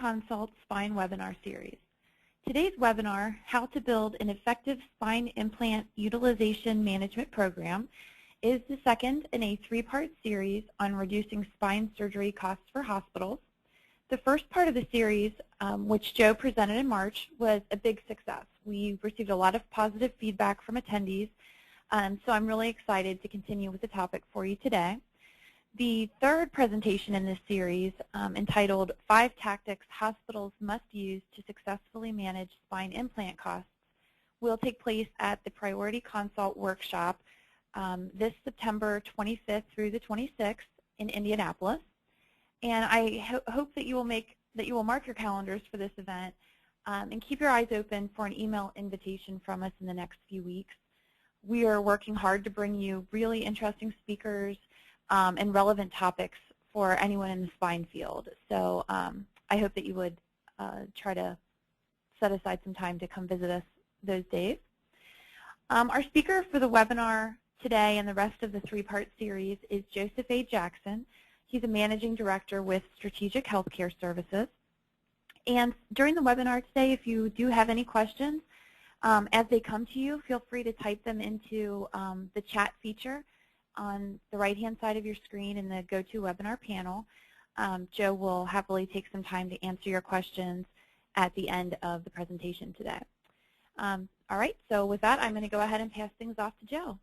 Consult Spine Webinar Series. Today's webinar, How to Build an Effective Spine Implant Utilization Management Program, is the second in a three-part series on reducing spine surgery costs for hospitals. The first part of the series, which Joe presented in March, was a big success. We received a lot of positive feedback from attendees, so I'm really excited to continue with the topic for you today. The third presentation in this series, entitled 5 Tactics Hospitals Must Use to Successfully Manage Spine Implant Costs, will take place at the Priority Consult Workshop this September 25th through the 26th in Indianapolis. And I hope that you will mark your calendars for this event and keep your eyes open for an email invitation from us in the next few weeks. We are working hard to bring you really interesting speakers and relevant topics for anyone in the spine field. So I hope that you would try to set aside some time to come visit us those days. Our speaker for the webinar today and the rest of the three-part series is Joseph A. Jackson. He's a managing director with Strategic Healthcare Services. And during the webinar today, if you do have any questions, as they come to you, feel free to type them into the chat feature on the right-hand side of your screen in the GoToWebinar panel. Joe will happily take some time to answer your questions at the end of the presentation today. All right, so with that, I'm going to go ahead and pass things off to Joe.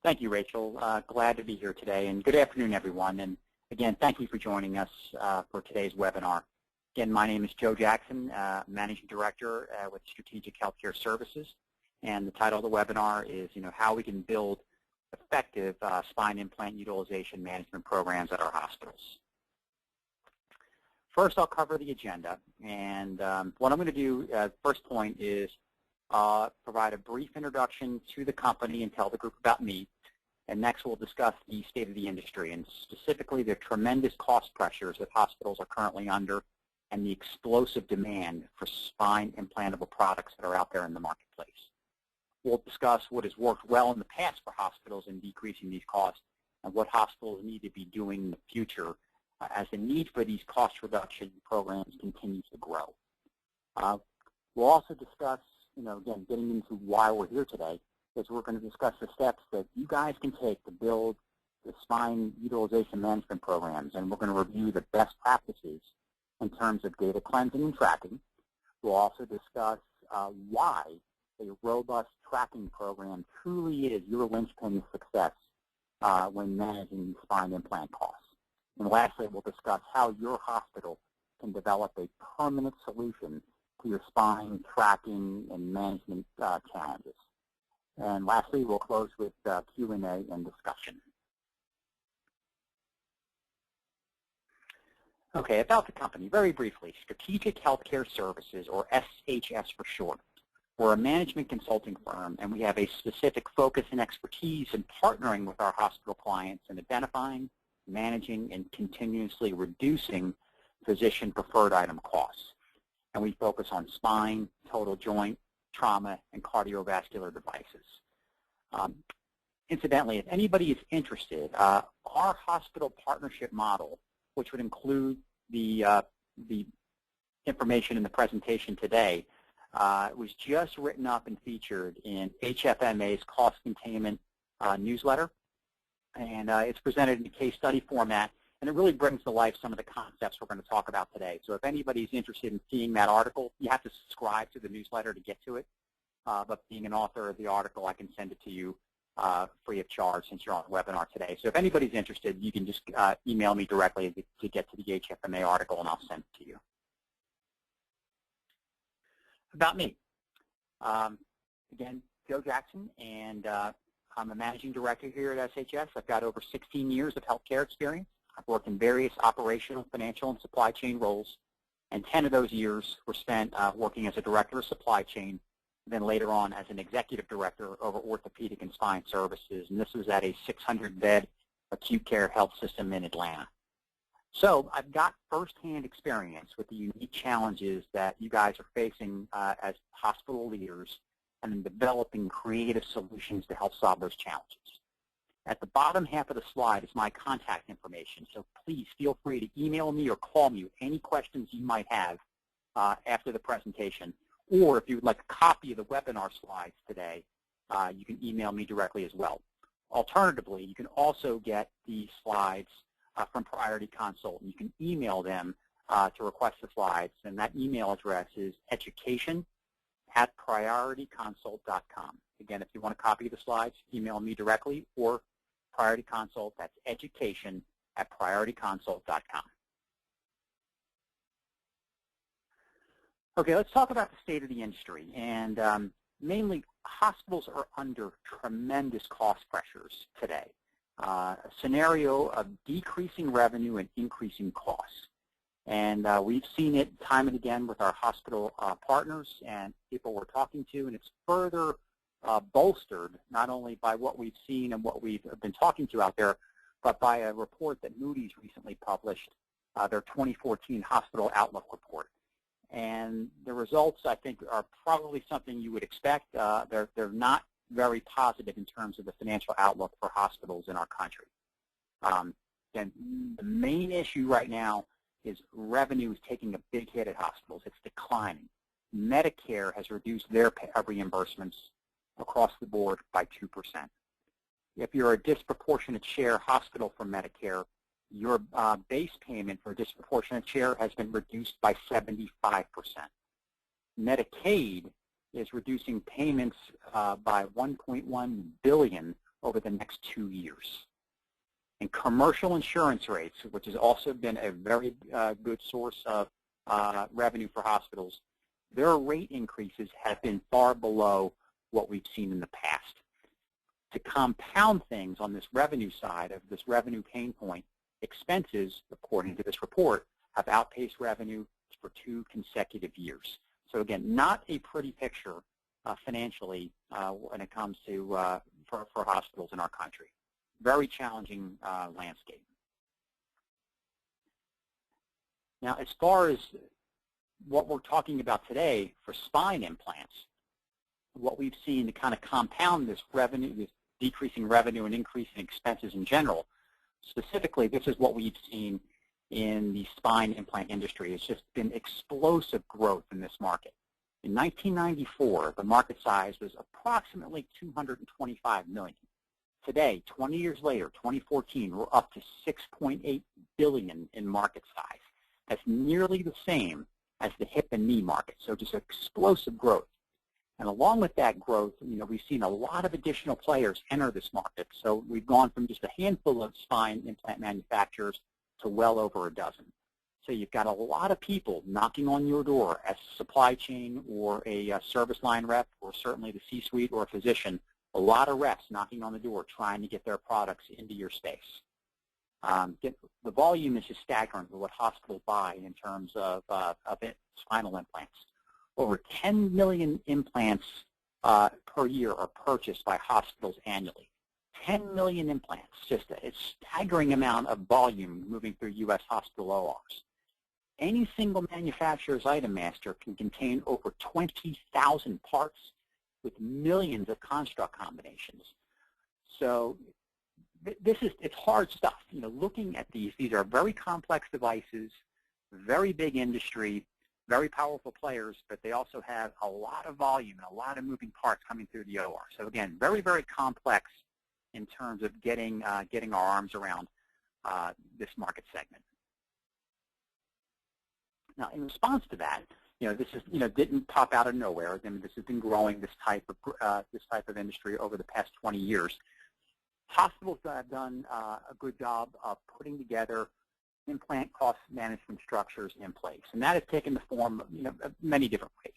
Thank you, Rachel. Glad to be here today, and good afternoon, everyone. And again, thank you for joining us for today's webinar. Again, my name is Joe Jackson, Managing Director with Strategic Healthcare Services, and the title of the webinar is, how we can build effective spine implant utilization management programs at our hospitals. First, I'll cover the agenda, and what I'm going to do, first point is provide a brief introduction to the company and tell the group about me. And next, we'll discuss the state of the industry and specifically the tremendous cost pressures that hospitals are currently under and the explosive demand for spine implantable products that are out there in the marketplace. We'll discuss what has worked well in the past for hospitals in decreasing these costs and what hospitals need to be doing in the future as the need for these cost reduction programs continues to grow. We'll also discuss, again, getting into why we're here today, is we're going to discuss the steps that you guys can take to build the spine utilization management programs, and we're going to review the best practices in terms of data cleansing and tracking. We'll also discuss why a robust tracking program truly is your linchpin success when managing spine implant costs. And lastly, we'll discuss how your hospital can develop a permanent solution to your spine tracking and management challenges. And lastly, we'll close with Q&A and discussion. Okay, about the company, very briefly, Strategic Healthcare Services, or SHS for short. We're a management consulting firm, and we have a specific focus and expertise in partnering with our hospital clients in identifying, managing, and continuously reducing physician-preferred item costs. And we focus on spine, total joint, trauma, and cardiovascular devices. Incidentally, if anybody is interested, our hospital partnership model, which would include the information in the presentation today, was just written up and featured in HFMA's cost containment newsletter. And it's presented in a case study format, and it really brings to life some of the concepts we're going to talk about today. So if anybody's interested in seeing that article, you have to subscribe to the newsletter to get to it. But being an author of the article, I can send it to you free of charge since you're on the webinar today. So if anybody's interested, you can just email me directly to get to the HFMA article, and I'll send it to you. About me. Again, Joe Jackson, and I'm a managing director here at SHS. I've got over 16 years of healthcare experience. I've worked in various operational, financial, and supply chain roles, and 10 of those years were spent working as a director of supply chain, then later on as an executive director over orthopedic and spine services, and this was at a 600-bed acute care health system in Atlanta. So I've got firsthand experience with the unique challenges that you guys are facing as hospital leaders and in developing creative solutions to help solve those challenges. At the bottom half of the slide is my contact information, so please feel free to email me or call me with any questions you might have after the presentation. Or if you would like a copy of the webinar slides today, you can email me directly as well. Alternatively, you can also get the slides from Priority Consult, and you can email them to request the slides, and that email address is education@priorityconsult.com. Again, if you want a copy of the slides, email me directly or Priority Consult. That's education@priorityconsult.com. Okay, let's talk about the state of the industry. And mainly, hospitals are under tremendous cost pressures today. A scenario of decreasing revenue and increasing costs. And we've seen it time and again with our hospital partners and people we're talking to, and it's further bolstered not only by what we've seen and what we've been talking to out there, but by a report that Moody's recently published, their 2014 Hospital Outlook report. And the results, I think, are probably something you would expect. They're not very positive in terms of the financial outlook for hospitals in our country. And the main issue right now is revenue is taking a big hit at hospitals. It's declining. Medicare has reduced their reimbursements across the board by 2%. If you're a disproportionate share hospital from Medicare, your base payment for a disproportionate share has been reduced by 75%. Medicaid is reducing payments by $1.1 billion over the next 2 years. And commercial insurance rates, which has also been a very good source of revenue for hospitals, their rate increases have been far below what we've seen in the past. To compound things on this revenue side of this revenue pain point, expenses, according to this report, have outpaced revenue for 2 consecutive years. So again, not a pretty picture financially when it comes to for hospitals in our country. Very challenging landscape. Now, as far as what we're talking about today for spine implants, what we've seen to kind of compound this revenue, this decreasing revenue and increasing expenses in general, specifically, this is what we've seen in the spine implant industry. It's just been explosive growth in this market. In 1994, the market size was approximately $225 million. Today, 20 years later, 2014, we're up to $6.8 billion in market size. That's nearly the same as the hip and knee market, so just explosive growth. And along with that growth, we've seen a lot of additional players enter this market. So we've gone from just a handful of spine implant manufacturers to well over a dozen. So you've got a lot of people knocking on your door as a supply chain or a service line rep, or certainly the C-suite or a physician, a lot of reps knocking on the door trying to get their products into your space. The volume is just staggering for what hospitals buy in terms of spinal implants. Over 10 million implants per year are purchased by hospitals annually. 10 million implants, just a staggering amount of volume moving through U.S. hospital ORs. Any single manufacturer's item master can contain over 20,000 parts with millions of construct combinations. So it's hard stuff. Looking at these are very complex devices, very big industry, very powerful players, but they also have a lot of volume and a lot of moving parts coming through the OR. So again, very, very complex in terms of getting our arms around this market segment. Now, in response to that, this is didn't pop out of nowhere. I mean, this has been growing, this type of industry over the past 20 years. Hospitals have done a good job of putting together implant cost management structures in place, and that has taken the form of many different ways.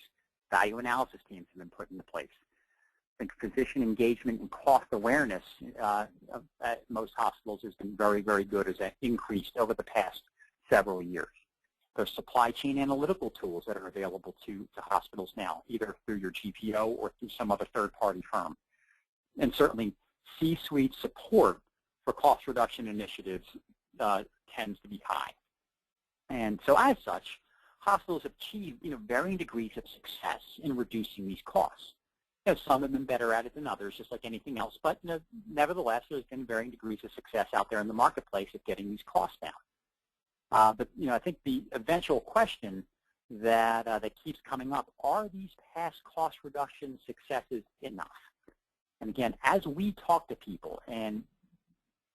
Value analysis teams have been put into place. I think physician engagement and cost awareness at most hospitals has been very, very good as that increased over the past several years. There's supply chain analytical tools that are available to hospitals now, either through your GPO or through some other third-party firm. And certainly, C-suite support for cost reduction initiatives tends to be high. And so as such, hospitals have achieved varying degrees of success in reducing these costs. some have been better at it than others, just like anything else. But nevertheless, there's been varying degrees of success out there in the marketplace of getting these costs down. But I think the eventual question that keeps coming up, are these past cost reduction successes enough? And again, as we talk to people, and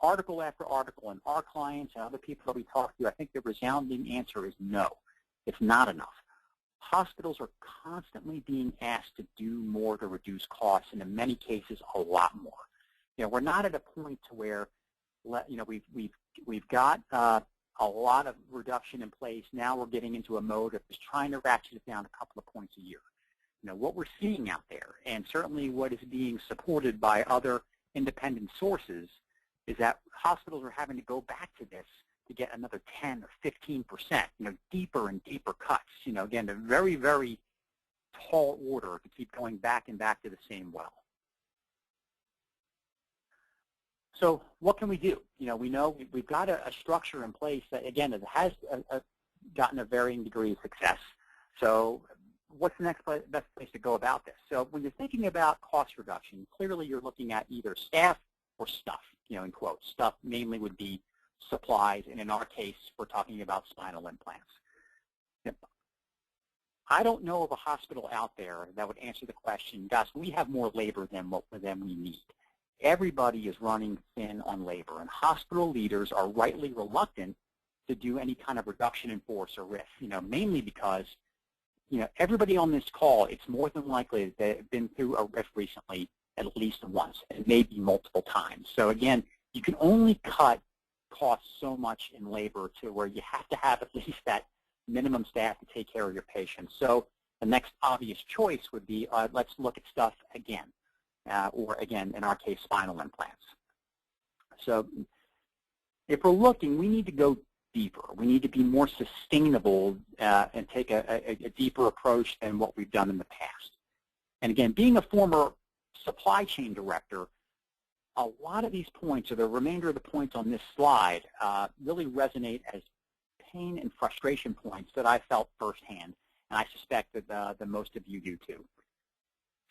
article after article, and our clients and other people that we talk to, I think the resounding answer is no, it's not enough. Hospitals are constantly being asked to do more to reduce costs, and in many cases, a lot more. We're not at a point to where, we've got a lot of reduction in place. Now we're getting into a mode of just trying to ratchet it down a couple of points a year. What we're seeing out there, and certainly what is being supported by other independent sources, is that hospitals are having to go back to this to get another 10 or 15%, deeper and deeper cuts. Again, a very, very tall order to keep going back and back to the same well. So what can we do? We know we've got a structure in place that, again, it has gotten a varying degree of success. So what's the next best place to go about this? So when you're thinking about cost reduction, clearly you're looking at either staff or stuff, in quotes. Stuff mainly would be supplies, and in our case, we're talking about spinal implants. I don't know of a hospital out there that would answer the question, gosh, we have more labor than we need. Everybody is running thin on labor, and hospital leaders are rightly reluctant to do any kind of reduction in force or risk, mainly because, everybody on this call, it's more than likely that they've been through a risk recently at least once, and maybe multiple times. So again, you can only cut costs so much in labor to where you have to have at least that minimum staff to take care of your patients. So the next obvious choice would be, let's look at stuff again. Or again, in our case, spinal implants. So if we're looking, we need to go deeper. We need to be more sustainable and take a deeper approach than what we've done in the past. And again, being a former supply chain director, a lot of these points, or the remainder of the points on this slide, really resonate as pain and frustration points that I felt firsthand, and I suspect that most of you do too.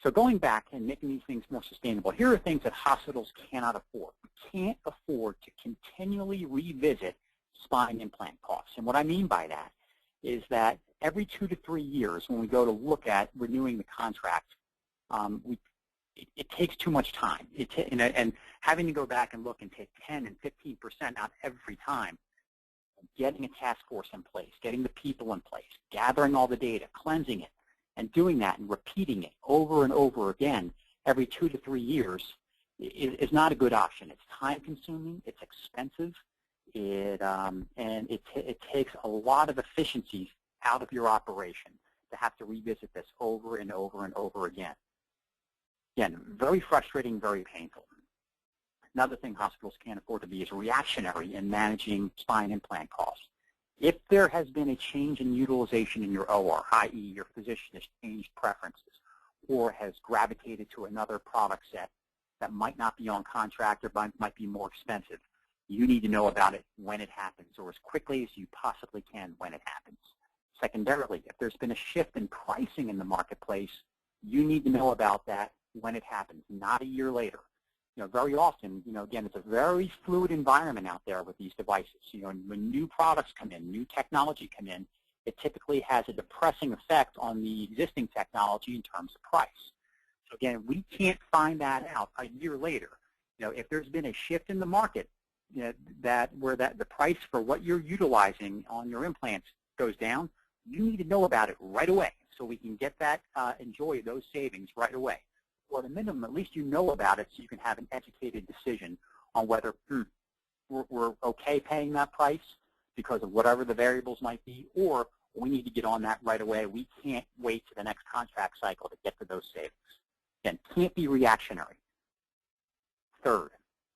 So going back and making these things more sustainable, here are things that hospitals cannot afford. We can't afford to continually revisit spine implant costs. And what I mean by that is that every 2 to 3 years, when we go to look at renewing the contract, it takes too much time. And having to go back and look and take 10 and 15% out every time, getting a task force in place, getting the people in place, gathering all the data, cleansing it, and doing that and repeating it over and over again every 2 to 3 years is not a good option. It's time-consuming, it's expensive, and it takes a lot of efficiencies out of your operation to have to revisit this over and over and over again. Again, very frustrating, very painful. Another thing hospitals can't afford to be is reactionary in managing spine implant costs. If there has been a change in utilization in your OR, i.e. your physician has changed preferences or has gravitated to another product set that might not be on contract or might be more expensive, you need to know about it when it happens, or as quickly as you possibly can when it happens. Secondarily, if there's been a shift in pricing in the marketplace, you need to know about that when it happens, not a year later. Very often, again, it's a very fluid environment out there with these devices. When new products come in, new technology come in, it typically has a depressing effect on the existing technology in terms of price. So again, we can't find that out a year later. If there's been a shift in the market, where the price for what you're utilizing on your implants goes down, you need to know about it right away so we can get that, enjoy those savings right away. Or at a minimum, at least you know about it so you can have an educated decision on whether we're okay paying that price because of whatever the variables might be, or we need to get on that right away. We can't wait to the next contract cycle to get to those savings. Again, can't be reactionary. Third,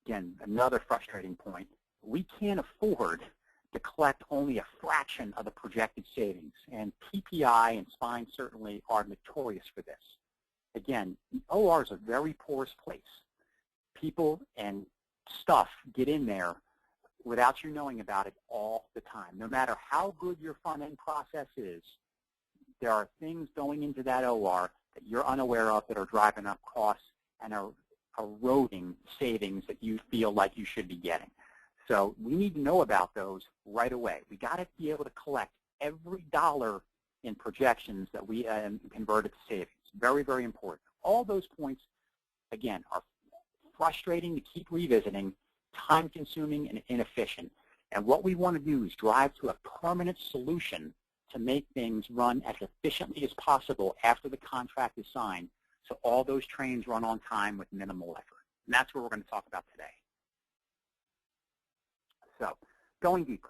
again, another frustrating point, we can't afford to collect only a fraction of the projected savings, and PPI and spine certainly are notorious for this. Again, OR is a very porous place. People and stuff get in there without you knowing about it all the time. No matter how good your front-end process is, there are things going into that OR that you're unaware of that are driving up costs and are eroding savings that you feel like you should be getting. So we need to know about those right away. We got to be able to collect every dollar in projections that we convert it to savings. Very, very important. All those points, again, are frustrating to keep revisiting, time-consuming, and inefficient. And what we want to do is drive to a permanent solution to make things run as efficiently as possible after the contract is signed, so all those trains run on time with minimal effort. And that's what we're going to talk about today. So, going deeper.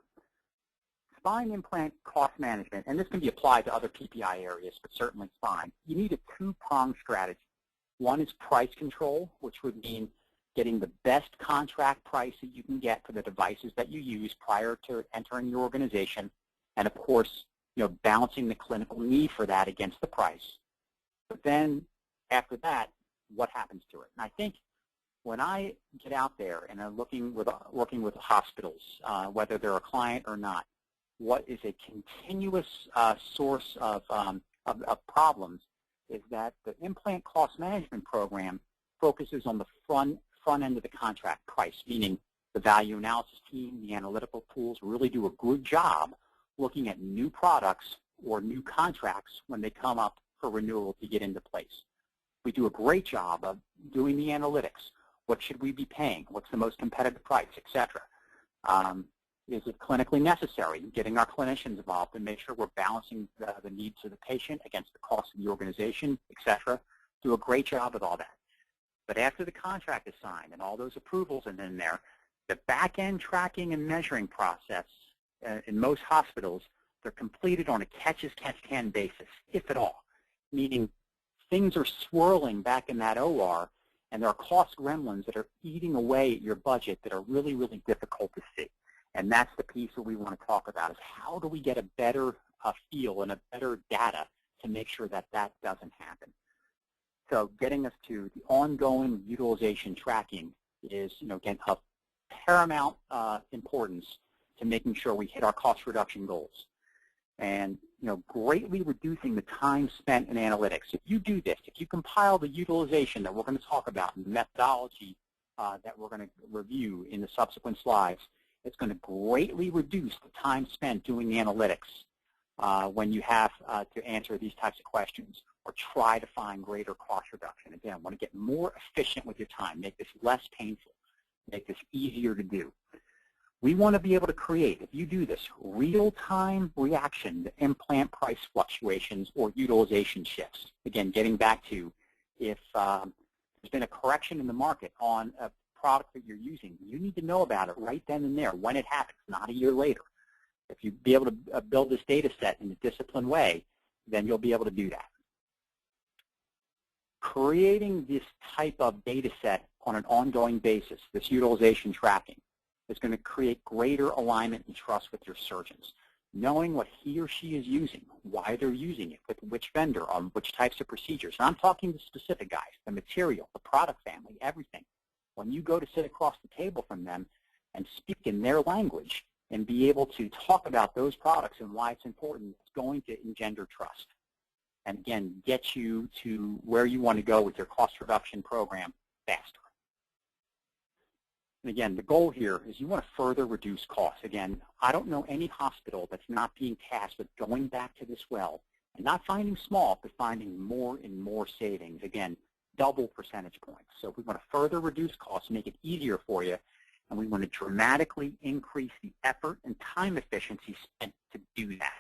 Spine implant cost management, and this can be applied to other PPI areas, but certainly spine. You need a two-pronged strategy. One is price control, which would mean getting the best contract price that you can get for the devices that you use prior to entering your organization, and of course, balancing the clinical need for that against the price. But then, after that, what happens to it? And I think when I get out there and I'm working with hospitals, whether they're a client or not, what is a continuous source of problems is that the implant cost management program focuses on the front end of the contract price, meaning the value analysis team, the analytical tools really do a good job looking at new products or new contracts when they come up for renewal to get into place. We do a great job of doing the analytics. What should we be paying? What's the most competitive price, et cetera? Is it clinically necessary? Getting our clinicians involved and make sure we're balancing the needs of the patient against the cost of the organization, et cetera. Do a great job with all that. But after the contract is signed and all those approvals are in there, the back-end tracking and measuring process in most hospitals, they're completed on a catch-as-catch-can basis, if at all, meaning things are swirling back in that OR, and there are cost gremlins that are eating away at your budget that are really, really difficult to see. And that's the piece that we want to talk about, is how do we get a better feel and a better data to make sure that that doesn't happen. So getting us to the ongoing utilization tracking is, again, of paramount importance to making sure we hit our cost reduction goals. And, greatly reducing the time spent in analytics. If you do this, if you compile the utilization that we're going to talk about and the methodology that we're going to review in the subsequent slides, it's going to greatly reduce the time spent doing the analytics when you have to answer these types of questions or try to find greater cost reduction. Again, want to get more efficient with your time, make this less painful, make this easier to do. We want to be able to create, if you do this, real-time reaction to implant price fluctuations or utilization shifts. Again, getting back to if there's been a correction in the market on a product that you're using, you need to know about it right then and there when it happens, not a year later. If you be able to build this data set in a disciplined way, then you'll be able to do that. Creating this type of data set on an ongoing basis, this utilization tracking, is going to create greater alignment and trust with your surgeons. Knowing what he or she is using, why they're using it, with which vendor, on which types of procedures. And I'm talking to specific guys, the material, the product family, everything. When you go to sit across the table from them and speak in their language and be able to talk about those products and why it's important, it's going to engender trust. And again, get you to where you want to go with your cost reduction program faster. And again, the goal here is you want to further reduce costs. Again, I don't know any hospital that's not being tasked with going back to this well and not finding small, but finding more and more savings. Again, double percentage points. So we want to further reduce costs, make it easier for you, and we want to dramatically increase the effort and time efficiency spent to do that.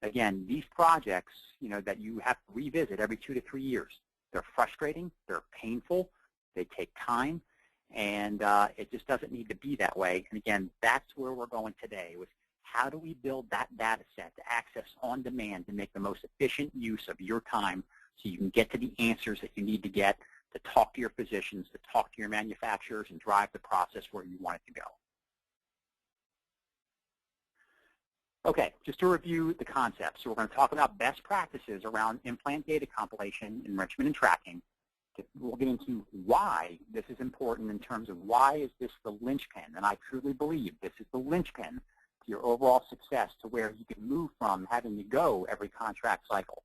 Again, these projects, that you have to revisit every 2 to 3 years, they're frustrating, they're painful, they take time, and it just doesn't need to be that way. And again, that's where we're going today, with how do we build that data set to access on demand to make the most efficient use of your time so you can get to the answers that you need to get, to talk to your physicians, to talk to your manufacturers, and drive the process where you want it to go. Okay, just to review the concepts. So we're going to talk about best practices around implant data compilation, enrichment, and tracking. We'll get into why this is important in terms of why is this the linchpin, and I truly believe this is the linchpin to your overall success, to where you can move from having to go every contract cycle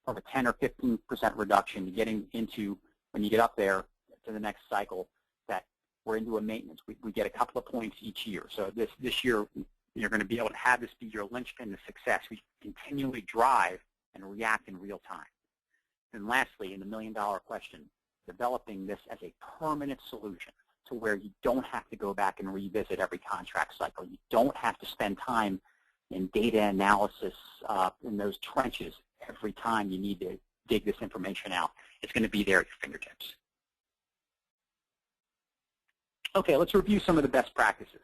from a 10 or 15% reduction to getting into, when you get up there to the next cycle, that we're into a maintenance. We get a couple of points each year. So this year, you're going to be able to have this be your linchpin to success. We continually drive and react in real time. And lastly, in the million-dollar question, developing this as a permanent solution to where you don't have to go back and revisit every contract cycle. You don't have to spend time in data analysis in those trenches every time you need to dig this information out. It's going to be there at your fingertips. Okay, let's review some of the best practices.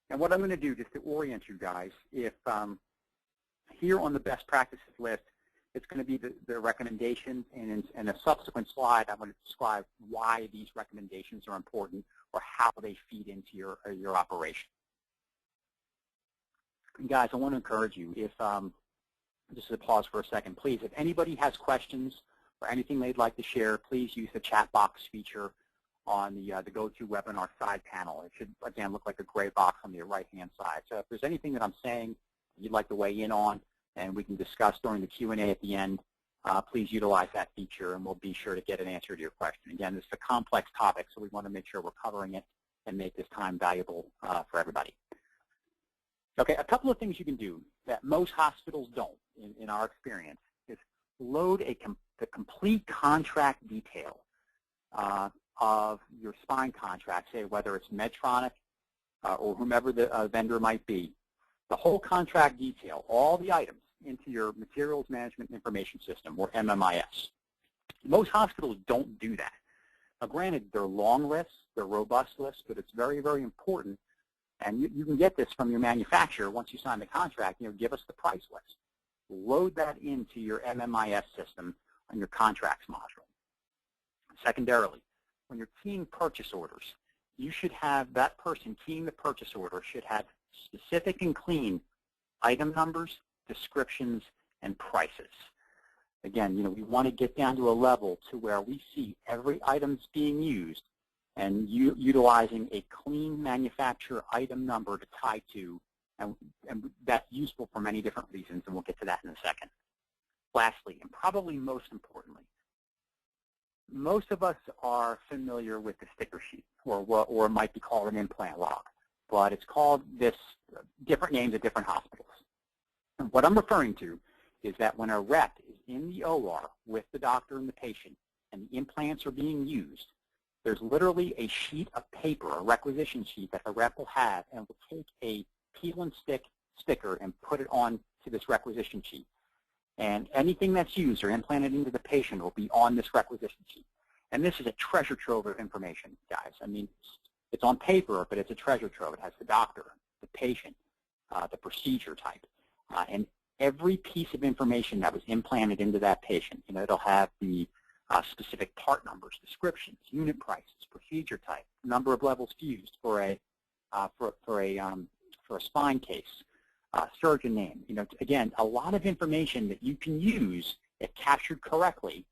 And what I'm going to do, just to orient you guys, if here on the best practices list, it's going to be the recommendations, and in a subsequent slide, I'm going to describe why these recommendations are important or how they feed into your operation. And guys, I want to encourage you, if just to pause for a second, please, if anybody has questions or anything they'd like to share, please use the chat box feature on the GoToWebinar side panel. It should, again, look like a gray box on the right-hand side. So if there's anything that I'm saying you'd like to weigh in on, and we can discuss during the Q&A at the end, please utilize that feature, and we'll be sure to get an answer to your question. Again, this is a complex topic, so we want to make sure we're covering it and make this time valuable for everybody. Okay, a couple of things you can do that most hospitals don't, in our experience, is load the complete contract detail of your spine contract, say whether it's Medtronic or whomever the vendor might be, the whole contract detail, all the items, into your Materials Management Information System, or MMIS. Most hospitals don't do that. Now, granted, they're long lists, they're robust lists, but it's very, very important. And you can get this from your manufacturer once you sign the contract. Give us the price list. Load that into your MMIS system on your contracts module. Secondarily, when you're keying purchase orders, you should have that person keying the purchase order should have specific and clean item numbers, descriptions, and prices. Again, we want to get down to a level to where we see every item that's being used and utilizing a clean manufacturer item number to tie to, and that's useful for many different reasons, and we'll get to that in a second. Lastly, and probably most importantly, most of us are familiar with the sticker sheet, or it might be called an implant log, but it's called this different names at different hospitals. And what I'm referring to is that when a rep is in the OR with the doctor and the patient and the implants are being used, there's literally a sheet of paper, a requisition sheet that the rep will have, and will take a peel and stick sticker and put it on to this requisition sheet. And anything that's used or implanted into the patient will be on this requisition sheet. And this is a treasure trove of information, guys. I mean, it's on paper, but it's a treasure trove. It has the doctor, the patient, the procedure type. And every piece of information that was implanted into that patient, it'll have the specific part numbers, descriptions, unit prices, procedure type, number of levels fused for a spine case, surgeon name. Again, a lot of information that you can use, if captured correctly,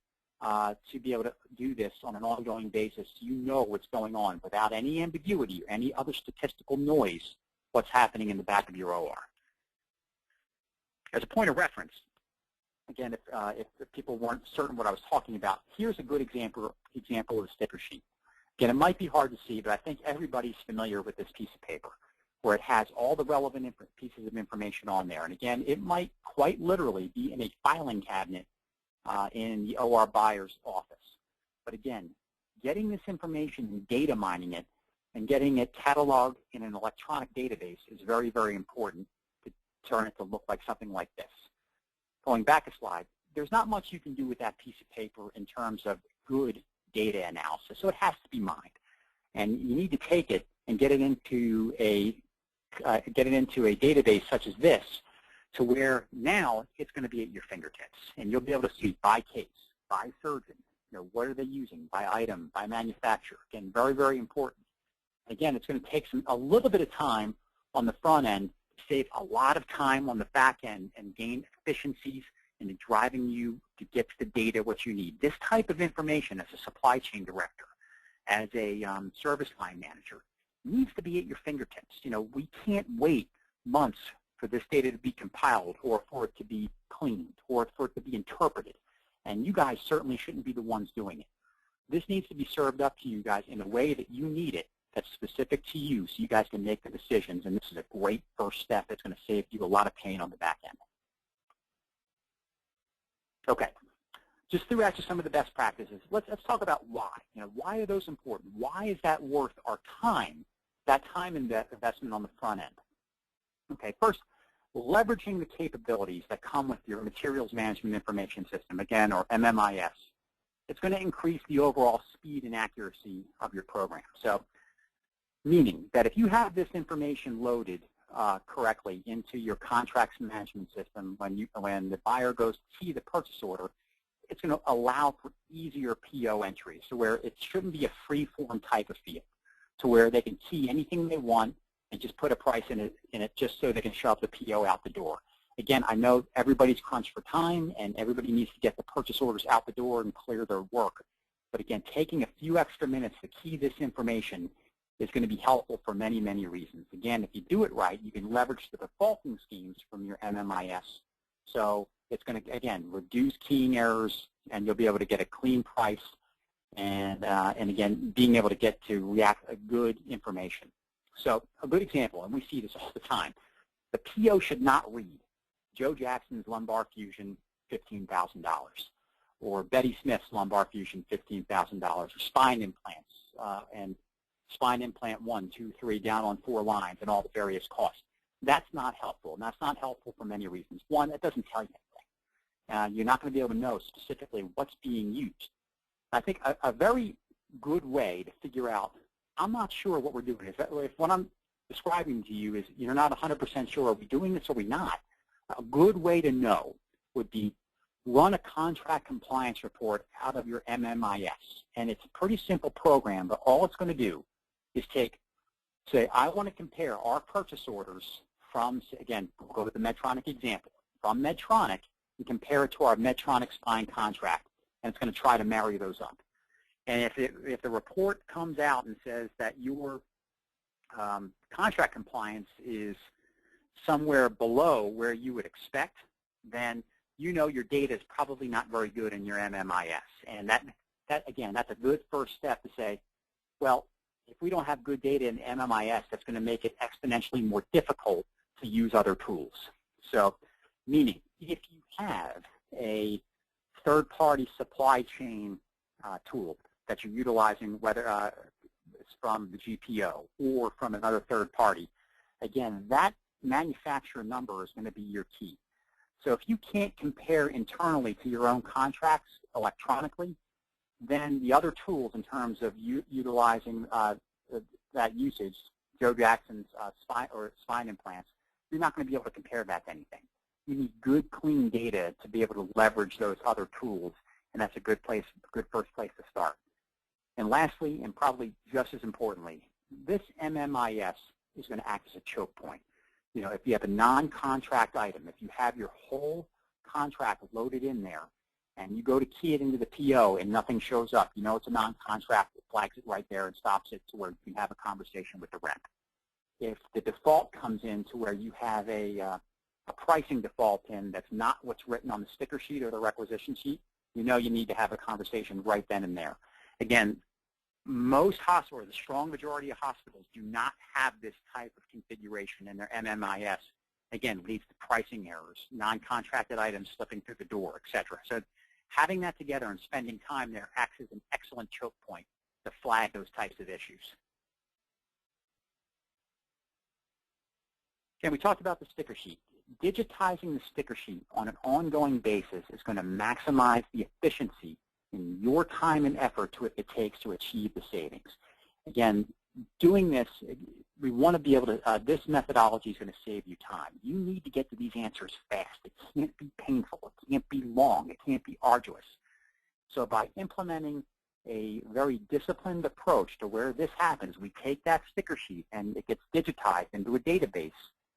to be able to do this on an ongoing basis. You know what's going on without any ambiguity or any other statistical noise, what's happening in the back of your OR. As a point of reference, again, if people weren't certain what I was talking about, here's a good example of the sticker sheet. Again, it might be hard to see, but I think everybody's familiar with this piece of paper, where it has all the relevant pieces of information on there. And again, it might quite literally be in a filing cabinet in the OR buyer's office. But again, getting this information and data mining it and getting it cataloged in an electronic database is very, very important to turn it to look like something like this. Going back a slide, there's not much you can do with that piece of paper in terms of good data analysis, so it has to be mined. And you need to take it and get it into a database such as this, to where now it's going to be at your fingertips, and you'll be able to see by case, by surgeon, what are they using, by item, by manufacturer. Again, very, very important. Again, it's going to take a little bit of time on the front end, save a lot of time on the back end, and gain efficiencies in driving you to get to the data what you need. This type of information as a supply chain director, as a service line manager, needs to be at your fingertips. We can't wait months for this data to be compiled, or for it to be cleaned, or for it to be interpreted. and you guys certainly shouldn't be the ones doing it. This needs to be served up to you guys in a way that you need it, that's specific to you, so you guys can make the decisions, and this is a great first step that's going to save you a lot of pain on the back end. Okay, just threw out some of the best practices. Let's talk about why. Why are those important? Why is that worth our time, that time investment on the front end? Okay, first, leveraging the capabilities that come with your Materials Management Information System, again, or MMIS. It's going to increase the overall speed and accuracy of your program. So, meaning that if you have this information loaded correctly into your contracts management system, when the buyer goes to key the purchase order, it's going to allow for easier PO entry, so where it shouldn't be a free-form type of field, to where they can key anything they want and just put a price in it just so they can shove the PO out the door. Again, I know everybody's crunched for time, and everybody needs to get the purchase orders out the door and clear their work. But again, taking a few extra minutes to key this information is going to be helpful for many, many reasons. Again, if you do it right, you can leverage the defaulting schemes from your MMIS. So it's going to, again, reduce keying errors, and you'll be able to get a clean price, and again, being able to get to react a good information. So a good example, and we see this all the time, the PO should not read Joe Jackson's lumbar fusion, $15,000, or Betty Smith's lumbar fusion, $15,000, or spine implants, and spine implant 1, 2, 3, down on 4 lines, and all the various costs. That's not helpful, and that's not helpful for many reasons. One, it doesn't tell you anything. You're not going to be able to know specifically what's being used. I think a very good way to figure out, I'm not sure what we're doing. If what I'm describing to you is you're not 100% sure, are we doing this or are we not? A good way to know would be run a contract compliance report out of your MMIS. And it's a pretty simple program, but all it's going to do is say, I want to compare our purchase orders from, again, we'll go with the Medtronic example, from Medtronic and compare it to our Medtronic spine contract. And it's going to try to marry those up. And if the report comes out and says that your contract compliance is somewhere below where you would expect, then you know your data is probably not very good in your MMIS. And that again, that's a good first step to say, well, if we don't have good data in MMIS, that's going to make it exponentially more difficult to use other tools. So, meaning, if you have a third-party supply chain tool that you're utilizing, whether it's from the GPO or from another third party, again, that manufacturer number is going to be your key. So if you can't compare internally to your own contracts electronically, then the other tools in terms of utilizing that usage, Joe Jackson's spine implants, you're not going to be able to compare that to anything. You need good, clean data to be able to leverage those other tools, and that's a good first place to start. And lastly, and probably just as importantly, this MMIS is going to act as a choke point. If you have a non-contract item, if you have your whole contract loaded in there, and you go to key it into the PO and nothing shows up, it's a non-contract, it flags it right there and stops it to where you can have a conversation with the rep. If the default comes in to where you have a pricing default in that's not what's written on the sticker sheet or the requisition sheet, you need to have a conversation right then and there. Again, most hospitals, the strong majority of hospitals, do not have this type of configuration in their MMIS. Again, leads to pricing errors, non-contracted items slipping through the door, et cetera. So having that together and spending time there acts as an excellent choke point to flag those types of issues. Okay, we talked about the sticker sheet. Digitizing the sticker sheet on an ongoing basis is going to maximize the efficiency in your time and effort it takes to achieve the savings. Again, doing this, we want to be able to, this methodology is going to save you time. You need to get to these answers fast. It can't be painful. It can't be long. It can't be arduous. So by implementing a very disciplined approach to where this happens, we take that sticker sheet and it gets digitized into a database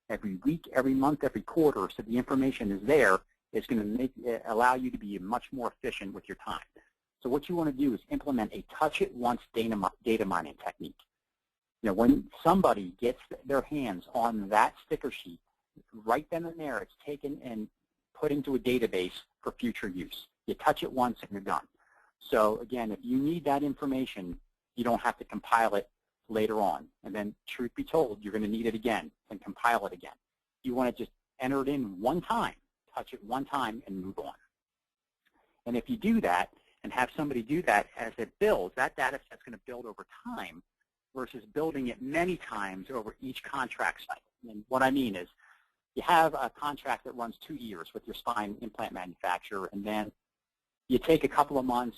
every week, every month, every quarter, so the information is there. It's going to allow you to be much more efficient with your time. So what you want to do is implement a touch-it-once data mining technique. When somebody gets their hands on that sticker sheet, right then and there, it's taken and put into a database for future use. You touch it once and you're done. So again, if you need that information, you don't have to compile it later on. And then, truth be told, you're going to need it again and compile it again. You want to just enter it in one time, touch it one time, and move on. And if you do that and have somebody do that as it builds, that data set's going to build over time versus building it many times over each contract cycle. And what I mean is you have a contract that runs 2 years with your spine implant manufacturer, and then you take a couple of months,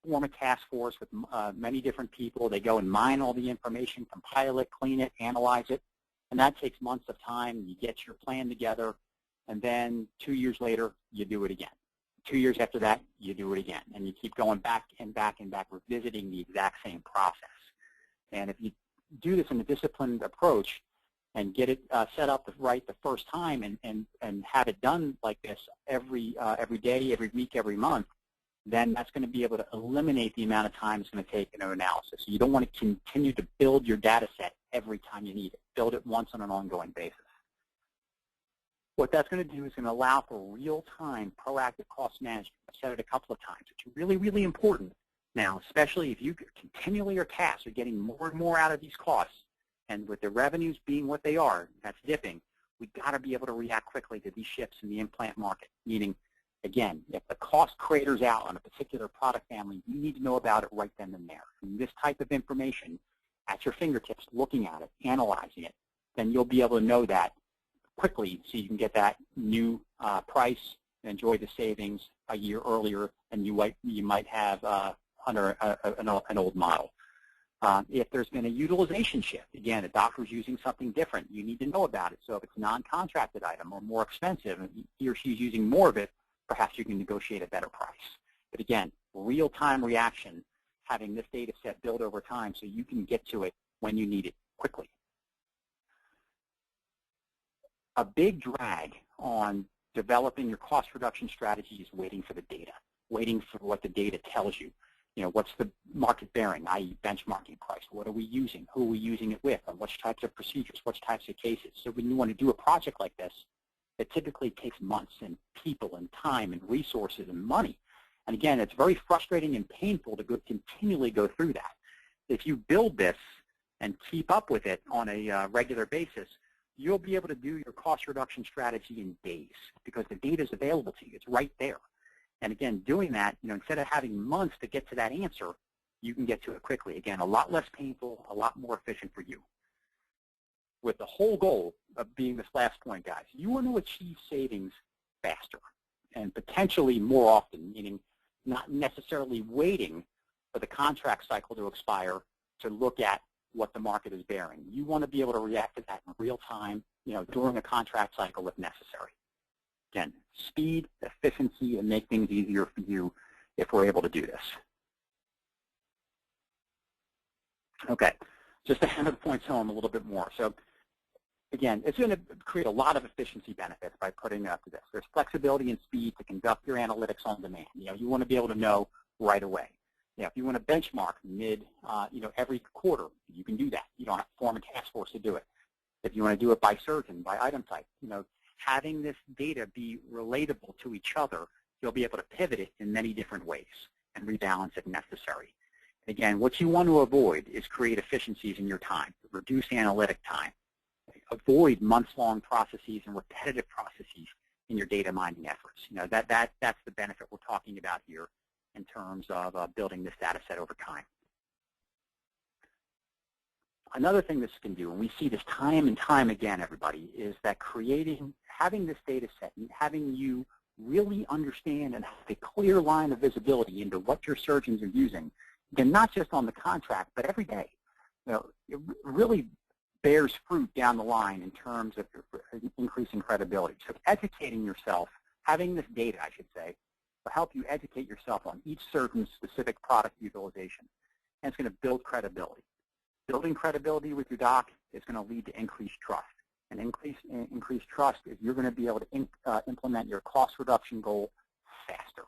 form a task force with many different people. They go and mine all the information, compile it, clean it, analyze it, and that takes months of time. You get your plan together, and then 2 years later, you do it again. 2 years after that, you do it again, and you keep going back and back and back, revisiting the exact same process. And if you do this in a disciplined approach and get it set up right the first time and have it done like this every day, every week, every month, then that's going to be able to eliminate the amount of time it's going to take in an analysis. So you don't want to continue to build your data set every time you need it. Build it once on an ongoing basis. What that's going to do is going to allow for real-time proactive cost management. I've said it a couple of times. It's really, really important now, especially if you continually are tasked with getting more and more out of these costs, and with the revenues being what they are, that's dipping, we've got to be able to react quickly to these shifts in the implant market, meaning, again, if the cost craters out on a particular product family, you need to know about it right then and there. And this type of information at your fingertips, looking at it, analyzing it, then you'll be able to know that quickly so you can get that new price and enjoy the savings a year earlier than you might have under an old model. If there's been a utilization shift, again, a doctor's using something different, you need to know about it. So if it's a non-contracted item or more expensive and he or she's using more of it, perhaps you can negotiate a better price. But again, real-time reaction, having this data set build over time so you can get to it when you need it quickly. A big drag on developing your cost reduction strategy is waiting for the data, waiting for what the data tells you. You know, what's the market bearing, i.e. benchmarking price? What are we using? Who are we using it with? On which types of procedures? Which types of cases? So when you want to do a project like this, it typically takes months and people and time and resources and money. And again, it's very frustrating and painful to continually go through that. If you build this and keep up with it on a regular basis, you'll be able to do your cost reduction strategy in days because the data is available to you. It's right there. And again, doing that, you know, instead of having months to get to that answer, you can get to it quickly. Again, a lot less painful, a lot more efficient for you. With the whole goal of being this last point, guys, you want to achieve savings faster and potentially more often, meaning not necessarily waiting for the contract cycle to expire to look at what the market is bearing. You want to be able to react to that in real time, you know, during a contract cycle if necessary. Again, speed, efficiency, and make things easier for you if we're able to do this. Okay, just to hammer the points home a little bit more. So again, it's going to create a lot of efficiency benefits by putting it up to this. There's flexibility and speed to conduct your analytics on demand. You know, you want to be able to know right away. Yeah, if you want to benchmark every quarter, you can do that. You don't have to form a task force to do it. If you want to do it by surgeon, by item type, you know, having this data be relatable to each other, you'll be able to pivot it in many different ways and rebalance if necessary. Again, what you want to avoid is create efficiencies in your time, reduce analytic time, avoid months-long processes and repetitive processes in your data mining efforts. You know, that's the benefit we're talking about here in terms of building this data set over time. Another thing this can do, and we see this time and time again, everybody, is that having this data set and having you really understand and have a clear line of visibility into what your surgeons are using, again, not just on the contract, but every day. You know, it really bears fruit down the line in terms of increasing credibility. So educating yourself, having this data, I should say, will help you educate yourself on each surgeon's specific product utilization, and it's going to build credibility. Building credibility with your doc is going to lead to increased trust. And increased trust is you're going to be able to implement your cost reduction goal faster.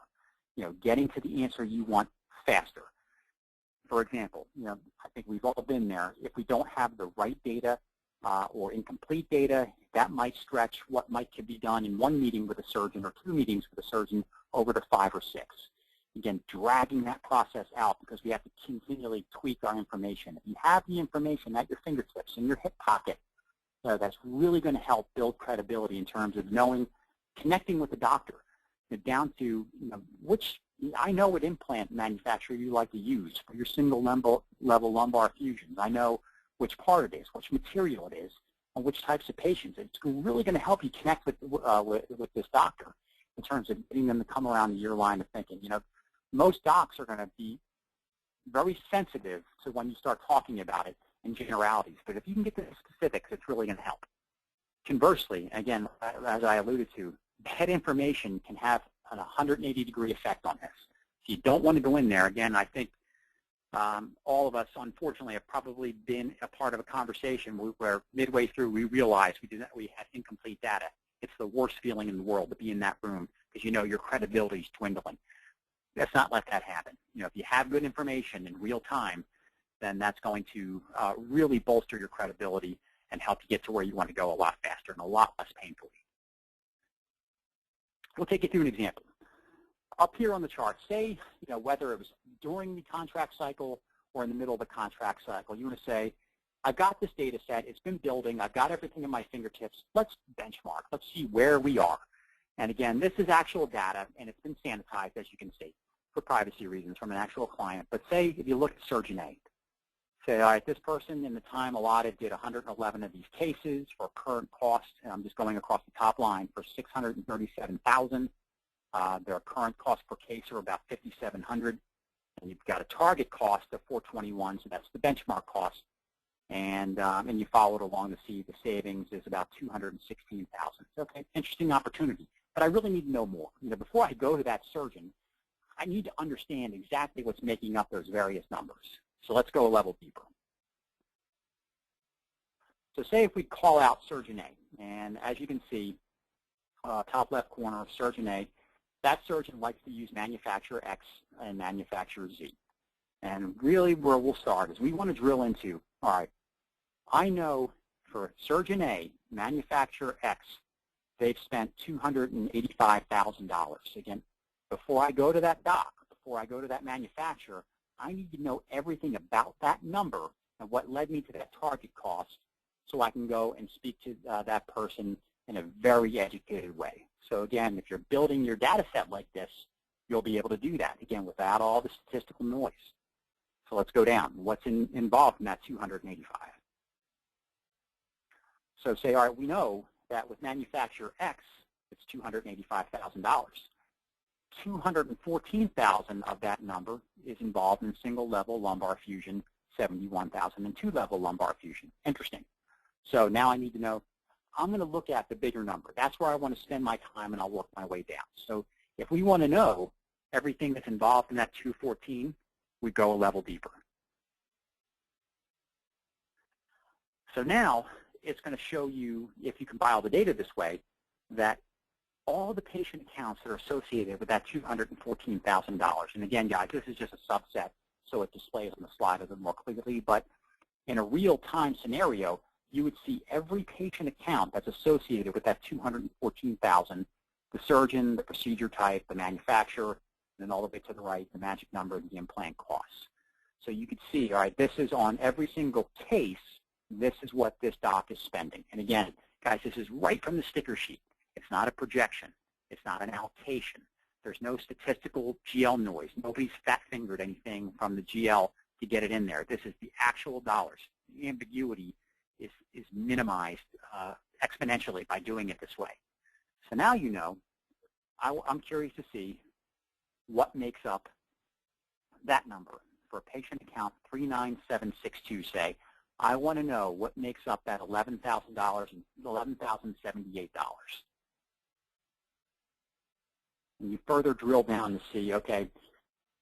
You know, getting to the answer you want faster. For example, you know, I think we've all been there. If we don't have the right data or incomplete data, that might stretch what could be done in one meeting with a surgeon or 2 meetings with a surgeon over to 5 or 6. Again, dragging that process out because we have to continually tweak our information. If you have the information at your fingertips, in your hip pocket, that's really going to help build credibility in terms of knowing, connecting with the doctor, down to I know what implant manufacturer you like to use for your single level lumbar fusions. I know which part it is, which material it is, and which types of patients. It's really going to help you connect with this doctor in terms of getting them to come around to your line of thinking. Most docs are going to be very sensitive to when you start talking about it in generalities, but if you can get to the specifics, it's really going to help. Conversely, again, as I alluded to, that information can have an 180-degree effect on this. If you don't want to go in there, again, I think all of us, unfortunately, have probably been a part of a conversation where midway through we realized we had incomplete data. It's the worst feeling in the world to be in that room because your credibility is dwindling. Let's not let that happen. If you have good information in real time, then that's going to really bolster your credibility and help you get to where you want to go a lot faster and a lot less painfully. We'll take you through an example. Up here on the chart, say, whether it was during the contract cycle or in the middle of the contract cycle, you want to say, I've got this data set, it's been building, I've got everything at my fingertips, let's benchmark, let's see where we are. And again, this is actual data, and it's been sanitized, as you can see, for privacy reasons from an actual client. But say if you look at Surgeon A, say, all right, this person in the time allotted did 111 of these cases for current cost, and I'm just going across the top line, for $637,000. Their current cost per case are about $5,700, and you've got a target cost of $421, so that's the benchmark cost. And you follow it along to see the savings is about $216,000. Okay, interesting opportunity, but I really need to know more. Before I go to that surgeon, I need to understand exactly what's making up those various numbers. So let's go a level deeper. So say if we call out Surgeon A, and as you can see, top left corner of Surgeon A, that surgeon likes to use manufacturer X and manufacturer Z. And really where we'll start is we want to drill into, all right, I know for Surgeon A, manufacturer X, they've spent $285,000. Again, before I go to that doc, before I go to that manufacturer, I need to know everything about that number and what led me to that target cost so I can go and speak to that person in a very educated way. So again, if you're building your data set like this, you'll be able to do that, again, without all the statistical noise. So let's go down. What's involved in that 285? So say, all right, we know that with manufacturer X, it's $285,000. $214,000 of that number is involved in single-level lumbar fusion, $71,000 in two-level lumbar fusion. Interesting. So now I need to know, I'm going to look at the bigger number. That's where I want to spend my time, and I'll work my way down. So if we want to know everything that's involved in that 214, we go a level deeper. So now it's going to show you, if you compile the data this way, that all the patient accounts that are associated with that $214,000. And again, guys, this is just a subset, so it displays on the slide a little more clearly. But in a real-time scenario, you would see every patient account that's associated with that $214,000, the surgeon, the procedure type, the manufacturer, and then all the way to the right, the magic number of the implant costs. So you could see, all right, this is on every single case, this is what this doc is spending. And again, guys, this is right from the sticker sheet. It's not a projection. It's not an allocation. There's no statistical GL noise. Nobody's fat-fingered anything from the GL to get it in there. This is the actual dollars. The ambiguity is minimized exponentially by doing it this way. So now you know, I'm curious to see what makes up that number. For a patient account 39762, say, I want to know what makes up that $11,000 and $11,078. And you further drill down to see, okay,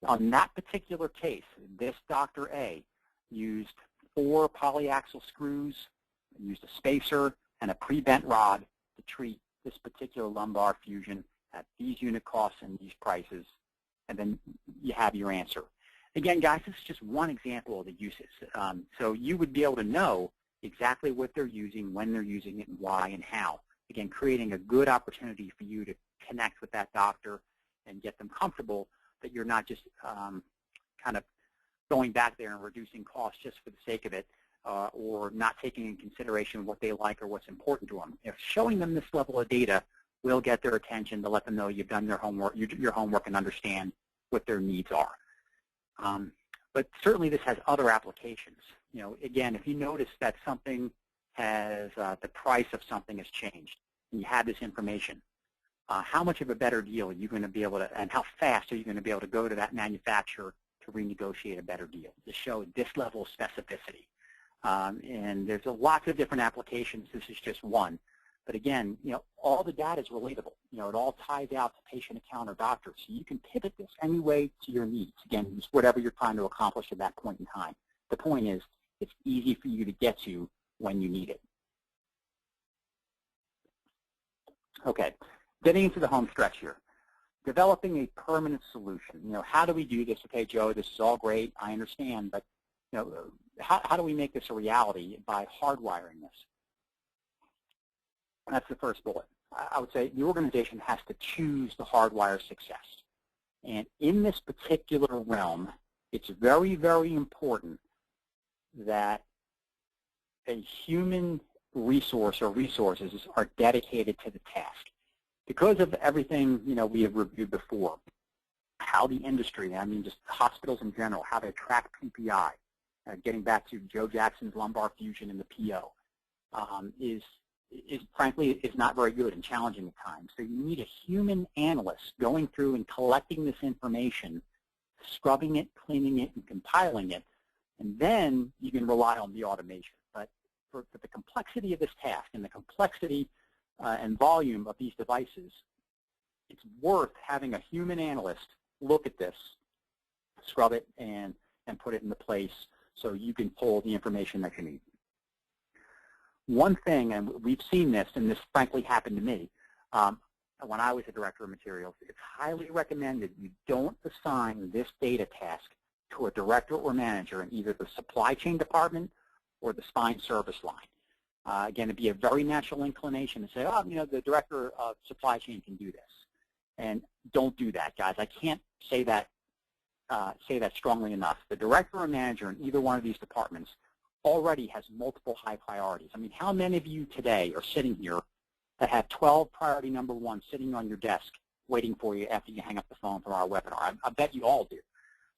on that particular case, this Dr. A used 4 polyaxial screws, used a spacer, and a pre-bent rod to treat this particular lumbar fusion at these unit costs and these prices, and then you have your answer. Again, guys, this is just one example of the uses. So you would be able to know exactly what they're using, when they're using it, and why and how. Again, creating a good opportunity for you to connect with that doctor and get them comfortable that you're not just kind of going back there and reducing costs just for the sake of it, or not taking in consideration what they like or what's important to them. If showing them this level of data will get their attention to let them know you've done your homework and understand what their needs are. But certainly this has other applications. You know, again, if you notice that something has, the price of something has changed, and you have this information, how much of a better deal are you going to be able to, and how fast are you going to be able to go to that manufacturer to renegotiate a better deal, to show this level of specificity. And there's lots of different applications. This is just one. But again, you know, all the data is relatable. You know, it all ties out to patient account or doctor. So you can pivot this any way to your needs. Again, just whatever you're trying to accomplish at that point in time. The point is, it's easy for you to get to when you need it. Okay, getting into the home stretch here. Developing a permanent solution. You know, how do we do this? Okay, Joe, this is all great. I understand, but you know, how do we make this a reality by hardwiring this? That's the first bullet. I would say the organization has to choose the hardwire success. And in this particular realm, it's very, very important that a human resource or resources are dedicated to the task. Because of everything, you know, we have reviewed before, how the industry, I mean just hospitals in general, how they track PPI, getting back to Joe Jackson's lumbar fusion and the PO, is frankly not very good and challenging at times. So you need a human analyst going through and collecting this information, scrubbing it, cleaning it, and compiling it, and then you can rely on the automation. But for the complexity of this task and the complexity and volume of these devices, it's worth having a human analyst look at this, scrub it, and put it into place so you can pull the information that you need. One thing, and we've seen this, and this frankly happened to me when I was a director of materials, it's highly recommended you don't assign this data task to a director or manager in either the supply chain department or the spine service line. Again, it'd be a very natural inclination to say, oh, you know, the director of supply chain can do this. And don't do that, guys. I can't say that strongly enough. The director or manager in either one of these departments already has multiple high priorities. I mean, how many of you today are sitting here that have 12 priority number 1 sitting on your desk waiting for you after you hang up the phone from our webinar? I bet you all do.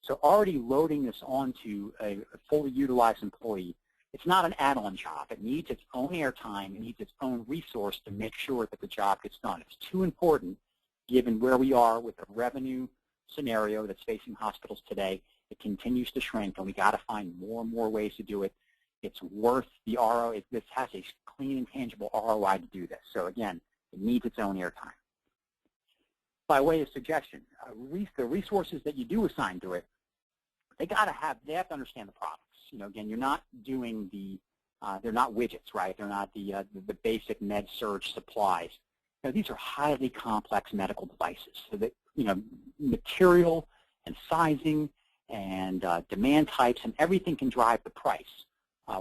So already loading this onto a fully utilized employee, it's not an add-on job. It needs its own airtime. It needs its own resource to make sure that the job gets done. It's too important, given where we are with the revenue scenario that's facing hospitals today. It continues to shrink, and we got to find more and more ways to do it. It's worth the ROI. This has a clean and tangible ROI to do this. So again, it needs its own airtime. By way of suggestion, the resources that you do assign to it, they have to understand the products. You know, again, you're not doing they're not widgets, right? They're not the basic med surge supplies. You know, these are highly complex medical devices. So that, you know, material and sizing and demand types and everything can drive the price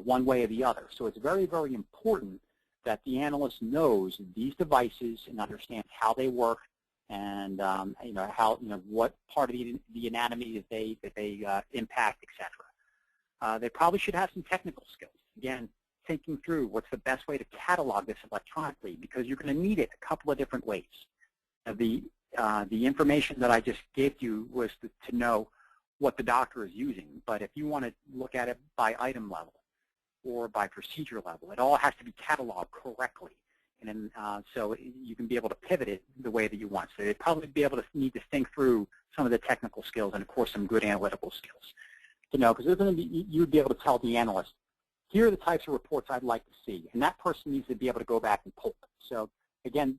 one way or the other. So it's very, very important that the analyst knows these devices and understands how they work and you know, how, you know, what part of the anatomy that they impact, etc. They probably should have some technical skills. Again, thinking through what's the best way to catalog this electronically, because you're going to need it a couple of different ways. The information that I just gave you was to know what the doctor is using, but if you want to look at it by item level or by procedure level, it all has to be cataloged correctly, and then so you can be able to pivot it the way that you want. So they'd probably be able to need to think through some of the technical skills and, of course, some good analytical skills. To know, because you'd be able to tell the analyst, here are the types of reports I'd like to see, and that person needs to be able to go back and pull them. So again,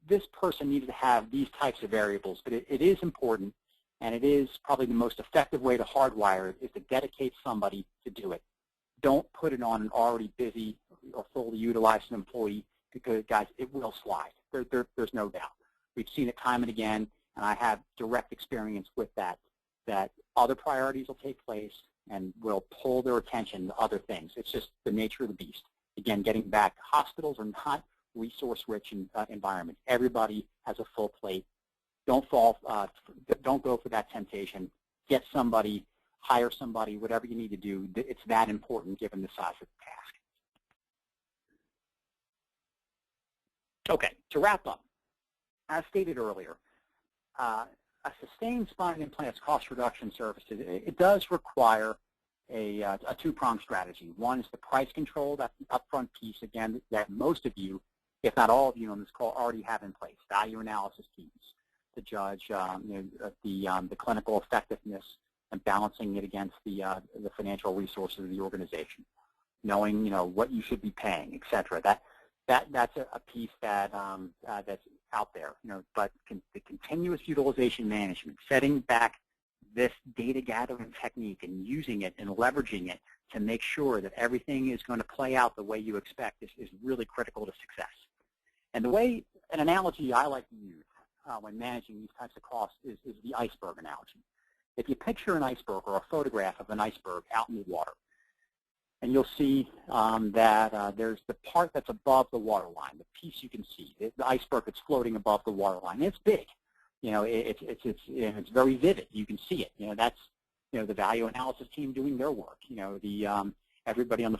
this person needs to have these types of variables, but it is important, and it is probably the most effective way to hardwire it is to dedicate somebody to do it. Don't put it on an already busy or fully utilized employee, because, guys, it will slide. There's no doubt. We've seen it time and again, and I have direct experience with that other priorities will take place and will pull their attention to other things. It's just the nature of the beast. Again, getting back, hospitals are not resource-rich environments. Everybody has a full plate. don't go for that temptation. Get somebody, hire somebody, whatever you need to do. It's that important given the size of the task. Okay, to wrap up, as stated earlier, a sustained spine implants cost reduction services, it does require a two-pronged strategy. One is the price control, that's the upfront piece, again, that most of you, if not all of you on this call, already have in place. Value analysis teams to judge the clinical effectiveness and balancing it against the financial resources of the organization. Knowing what you should be paying, et cetera. That's a piece that that's out there. But the continuous utilization management, setting back this data gathering technique and using it and leveraging it to make sure that everything is going to play out the way you expect is really critical to success. And an analogy I like to use when managing these types of costs is the iceberg analogy. If you picture an iceberg or a photograph of an iceberg out in the water, and you'll see that there's the part that's above the waterline, the piece you can see, the iceberg that's floating above the waterline. It's big. It's very vivid. You can see it. That's the value analysis team doing their work. Everybody on the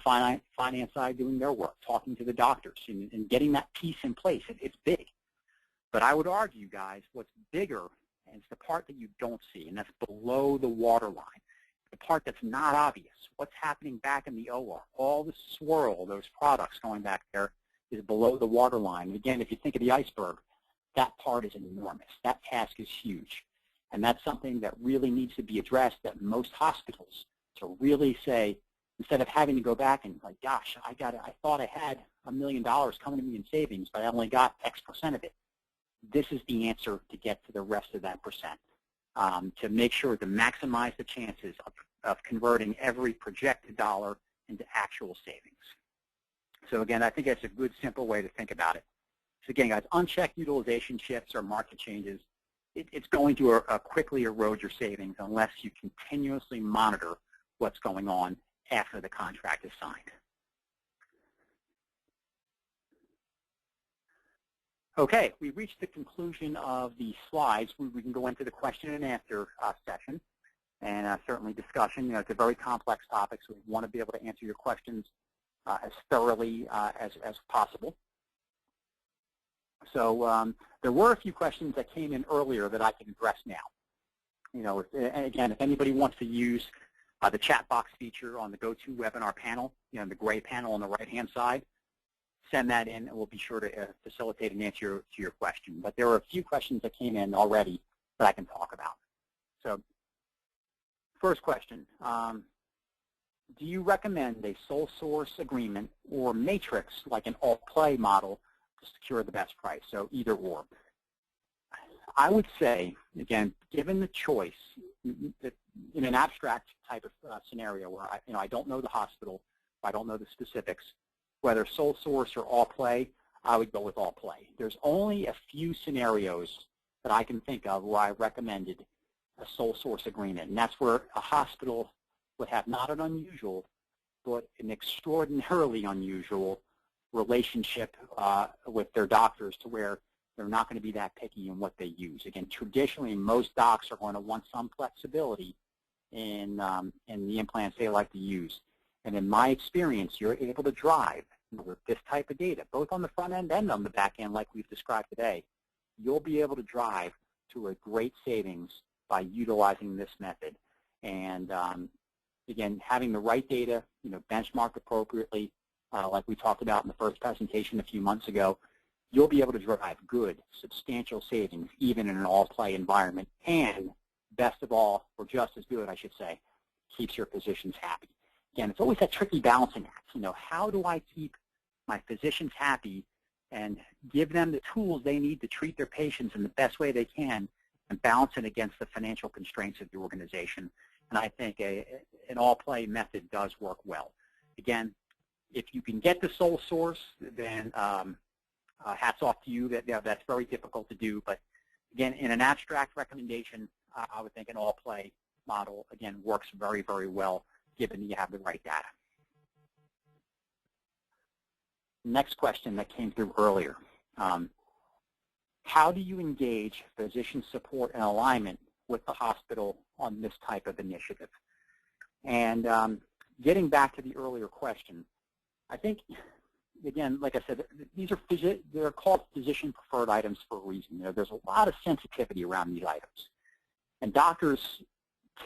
finance side doing their work, talking to the doctors and getting that piece in place. It's big. But I would argue, guys, what's bigger is the part that you don't see, and that's below the waterline. The part that's not obvious, what's happening back in the OR, all the swirl, those products going back there is below the waterline. Again, if you think of the iceberg, that part is enormous. That task is huge. And that's something that really needs to be addressed at most hospitals to really say, instead of having to go back and like, gosh, I thought I had $1 million coming to me in savings, but I only got X% of it. This is the answer to get to the rest of that percent. To make sure to maximize the chances of converting every projected dollar into actual savings. So again, I think that's a good, simple way to think about it. So again, guys, unchecked utilization shifts or market changes, it's going to quickly erode your savings unless you continuously monitor what's going on after the contract is signed. Okay, we've reached the conclusion of the slides. We can go into the question and answer session and certainly discussion. It's a very complex topic, so we want to be able to answer your questions as thoroughly as possible. So there were a few questions that came in earlier that I can address now. And again, if anybody wants to use the chat box feature on the GoToWebinar panel, the gray panel on the right-hand side, send that in, and we'll be sure to facilitate an answer to your question. But there are a few questions that came in already that I can talk about. So first question, do you recommend a sole source agreement or matrix like an alt-play model to secure the best price? So either or. I would say, again, given the choice, in an abstract type of scenario where I don't know the hospital, I don't know the specifics, whether sole source or all play, I would go with all play. There's only a few scenarios that I can think of where I recommended a sole source agreement, and that's where a hospital would have not an unusual, but an extraordinarily unusual relationship with their doctors to where they're not going to be that picky in what they use. Again, traditionally, most docs are going to want some flexibility in the implants they like to use. And in my experience, you're able to drive with this type of data, both on the front end and on the back end like we've described today. You'll be able to drive to a great savings by utilizing this method. And again, having the right data, benchmarked appropriately, like we talked about in the first presentation a few months ago, you'll be able to drive good, substantial savings even in an all-play environment. And best of all, or just as good, I should say, keeps your physicians happy. Again, it's always that tricky balancing act. How do I keep my physicians happy and give them the tools they need to treat their patients in the best way they can and balance it against the financial constraints of the organization? And I think an all-play method does work well. Again, if you can get the sole source, then hats off to you. That's very difficult to do. But again, in an abstract recommendation, I would think an all-play model, again, works very, very well given you have the right data. Next question that came through earlier. how do you engage physician support and alignment with the hospital on this type of initiative? And getting back to the earlier question, I think, again, like I said, they're called physician-preferred items for a reason. You know, there's a lot of sensitivity around these items. And doctors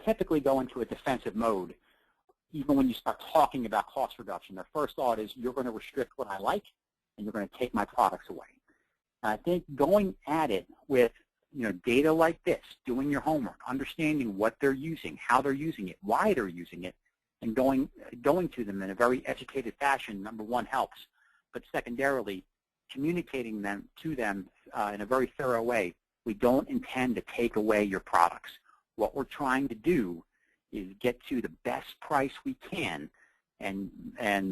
typically go into a defensive mode even when you start talking about cost reduction. Their first thought is, you're going to restrict what I like, and you're going to take my products away. And I think going at it with, you know, data like this, doing your homework, understanding what they're using, how they're using it, why they're using it, and going to them in a very educated fashion, number one, helps. But secondarily, communicating to them in a very thorough way. We don't intend to take away your products. What we're trying to do is get to the best price we can and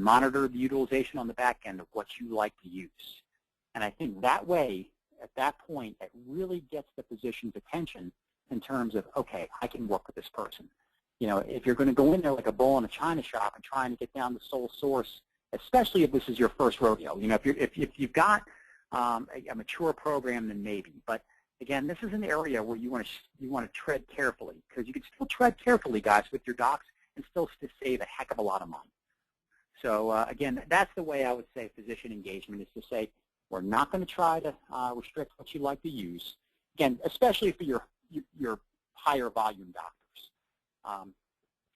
monitor the utilization on the back end of what you like to use. And I think that way, at that point, it really gets the physician's attention in terms of, okay, I can work with this person. You know, if you're going to go in there like a bull in a china shop and trying to get down the sole source, especially if this is your first rodeo, you know, if you've got a mature program, then maybe. But again, this is an area where you want to tread carefully, because you can still tread carefully, guys, with your docs and still save a heck of a lot of money. So again, that's the way I would say physician engagement is to say, we're not going to try to restrict what you like to use. Again, especially for your higher volume doctors.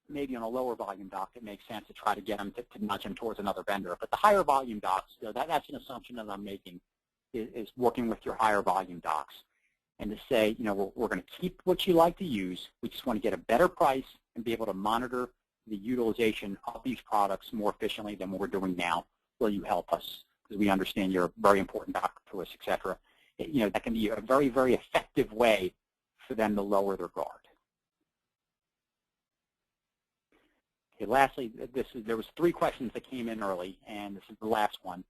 Maybe on a lower volume doc, it makes sense to try to get them to nudge them towards another vendor. But the higher volume docs, you know, that's an assumption that I'm making, is working with your higher volume docs. And to say, you know, we're going to keep what you like to use. We just want to get a better price and be able to monitor the utilization of these products more efficiently than what we're doing now. Will you help us? Because we understand you're a very important doctor to us, et cetera. You know, that can be a very, very effective way for them to lower their guard. Okay, lastly, there was 3 questions that came in early, and this is the last one.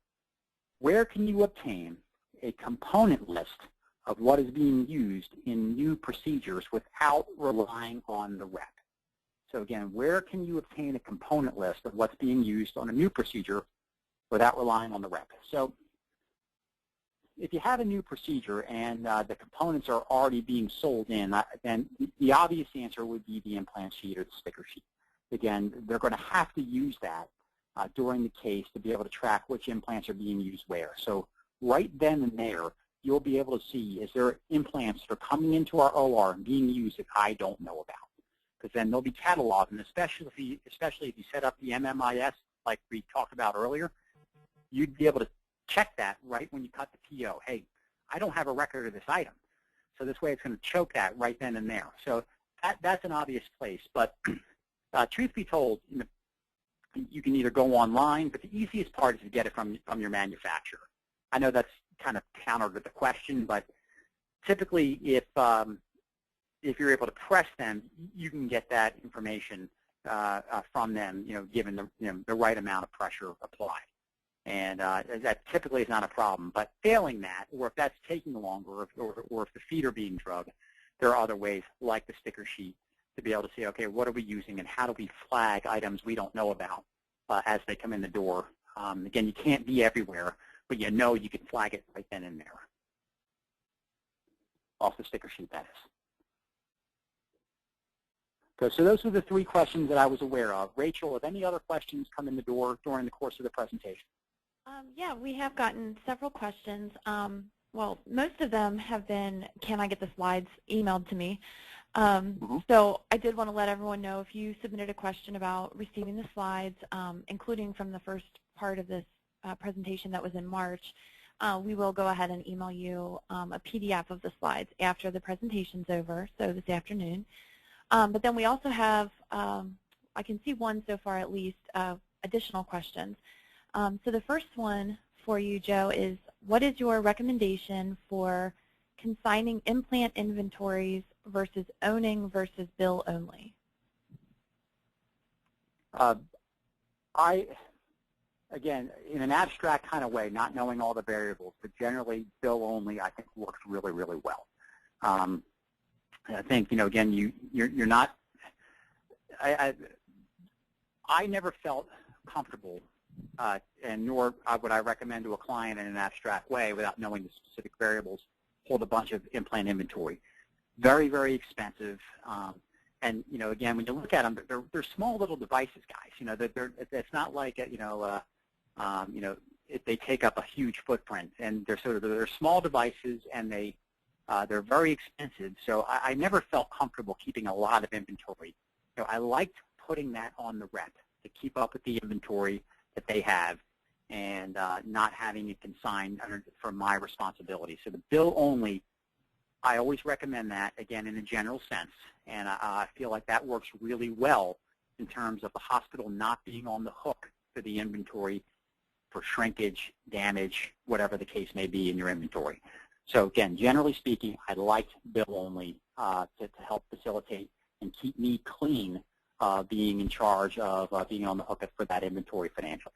Where can you obtain a component list of what is being used in new procedures without relying on the rep? So again, where can you obtain a component list of what's being used on a new procedure without relying on the rep? So if you have a new procedure and the components are already being sold in, then the obvious answer would be the implant sheet or the sticker sheet. Again, they're going to have to use that during the case to be able to track which implants are being used where. So right then and there, you'll be able to see, is there implants that are coming into our OR and being used that I don't know about? Because then they'll be cataloged, and especially if you set up the MMIS like we talked about earlier, you'd be able to check that right when you cut the PO. Hey, I don't have a record of this item. So this way it's going to choke that right then and there. So that's an obvious place. But truth be told, you can either go online, but the easiest part is to get it from your manufacturer. I know that's kind of counter to the question, but typically if you're able to press them, you can get that information from them, given the right amount of pressure applied. And that typically is not a problem. But failing that, or if that's taking longer, or if the feet are being drugged, there are other ways, like the sticker sheet, to be able to say, okay, what are we using and how do we flag items we don't know about as they come in the door? Again, you can't be everywhere, but you can flag it right then and there. Off the sticker sheet, that is. Okay, so those are the 3 questions that I was aware of. Rachel, have any other questions come in the door during the course of the presentation? Yeah, we have gotten several questions. Well, most of them have been, can I get the slides emailed to me? So I did want to let everyone know, if you submitted a question about receiving the slides, including from the first part of this presentation that was in March, we will go ahead and email you a PDF of the slides after the presentation's over, so this afternoon. But then we also have, I can see one so far at least, additional questions. So the first one for you, Joe, is what is your recommendation for consigning implant inventories versus owning versus bill only? Again, in an abstract kind of way, not knowing all the variables, but generally bill only, I think works really, really well. I think, again, you're not, I never felt comfortable, and nor would I recommend to a client in an abstract way without knowing the specific variables, hold a bunch of implant inventory. Very, very expensive. And again, when you look at them, they're small little devices, guys. It's not like they take up a huge footprint, and they're small devices, and they're very expensive. So I never felt comfortable keeping a lot of inventory. I liked putting that on the rep to keep up with the inventory that they have, and not having it consigned for my responsibility. So the bill only, I always recommend that, again, in a general sense, and I feel like that works really well in terms of the hospital not being on the hook for the inventory for shrinkage, damage, whatever the case may be in your inventory. So again, generally speaking, I liked bill only to help facilitate and keep me clean, being in charge of being on the hook for that inventory financially.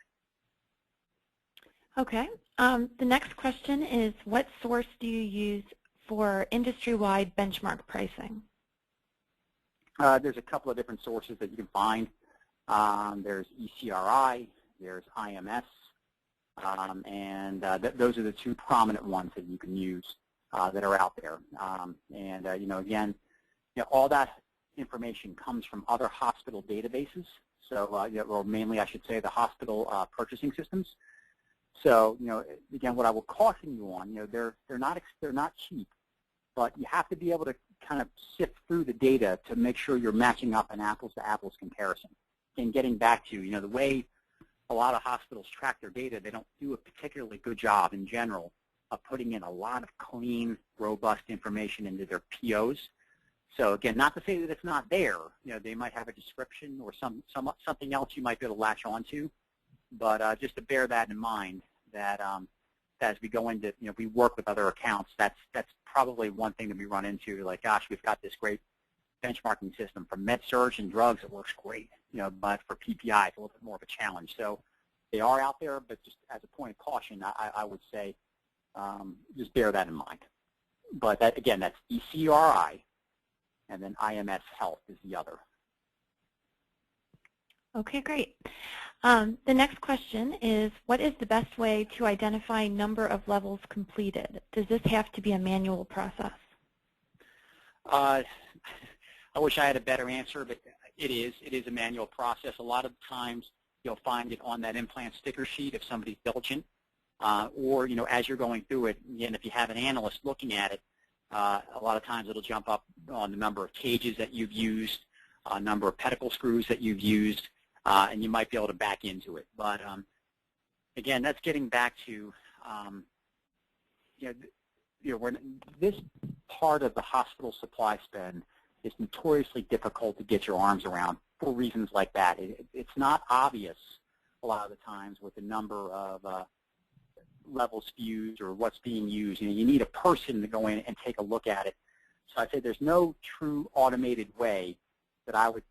Okay. The next question is, what source do you use for industry-wide benchmark pricing? There's a couple of different sources that you can find. There's ECRI, there's IMS, and those are the two prominent ones that you can use that are out there. Again, all that information comes from other hospital databases. So, or mainly, I should say, the hospital purchasing systems. So, again, what I will caution you on, they're not cheap, but you have to be able to kind of sift through the data to make sure you're matching up an apples-to-apples comparison. And getting back to, the way a lot of hospitals track their data, they don't do a particularly good job in general of putting in a lot of clean, robust information into their POs. So again, not to say that it's not there. They might have a description or something else you might be able to latch onto, but just to bear that in mind, that as we go into, we work with other accounts, that's probably one thing that we run into. Like, gosh, we've got this great benchmarking system for med-surg and drugs. It works great, but for PPI, it's a little bit more of a challenge. So they are out there, but just as a point of caution, I would say just bear that in mind. But that, again, that's ECRI, and then IMS Health is the other. Okay, great. The next question is, what is the best way to identify number of levels completed? Does this have to be a manual process? I wish I had a better answer, but it is a manual process. A lot of times you'll find it on that implant sticker sheet if somebody's diligent, or as you're going through it, and if you have an analyst looking at it, a lot of times it'll jump up on the number of cages that you've used, number of pedicle screws that you've used, and you might be able to back into it. But again, that's getting back to this part of the hospital supply spend is notoriously difficult to get your arms around for reasons like that. It's not obvious a lot of the times with the number of levels used or what's being used. You need a person to go in and take a look at it. So I'd say there's no true automated way that I would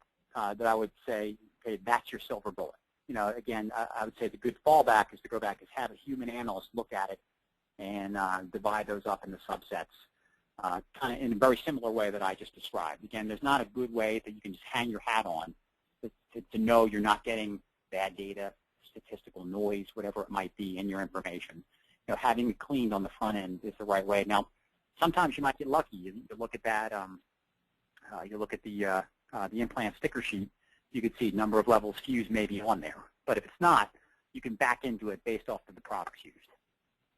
say, okay, that's your silver bullet. Again, I would say the good fallback is to go back is have a human analyst look at it and divide those up into subsets, kind of in a very similar way that I just described. Again, there's not a good way that you can just hang your hat on to know you're not getting bad data, statistical noise, whatever it might be in your information. Having it cleaned on the front end is the right way. Now, sometimes you might get lucky. You look at that. You look at the implant sticker sheet. You could see number of levels fused may be on there. But if it's not, you can back into it based off of the products used.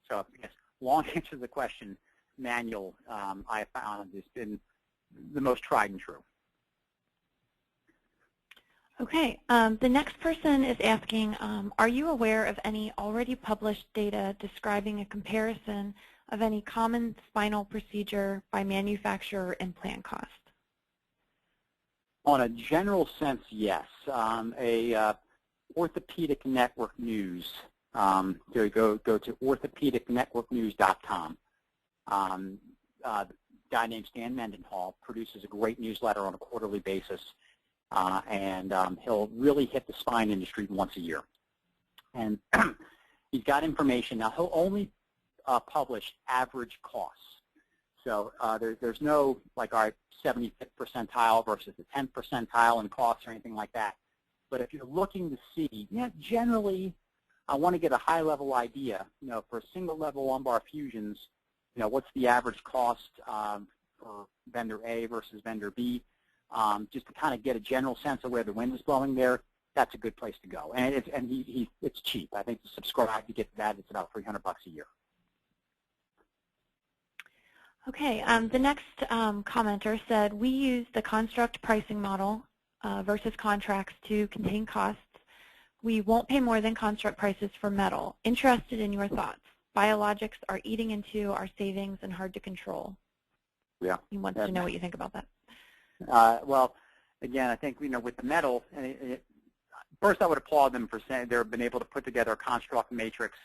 So, yes, long answer to the question, manual, I found has been the most tried and true. Okay, the next person is asking, are you aware of any already published data describing a comparison of any common spinal procedure by manufacturer implant cost? On a general sense, yes. Orthopedic Network News, go to orthopedicnetworknews.com. A guy named Stan Mendenhall produces a great newsletter on a quarterly basis. And he'll really hit the spine industry once a year. And he's got information. Now, he'll only publish average costs. So there's no, like, our 75th percentile versus the 10th percentile in costs or anything like that. But if you're looking to see, generally, I want to get a high-level idea. For single-level lumbar fusions, what's the average cost for vendor A versus vendor B, just to kind of get a general sense of where the wind is blowing there. That's a good place to go, and it's cheap. I think to subscribe to get that, it's about $300 a year. Okay, the next commenter said, we use the construct pricing model versus contracts to contain costs. We won't pay more than construct prices for metal. Interested in your thoughts. Biologics are eating into our savings and hard to control. Yeah. He wants to know what you think about that. Well, again, I think, with the metal, first I would applaud them for saying they've been able to put together a construct matrix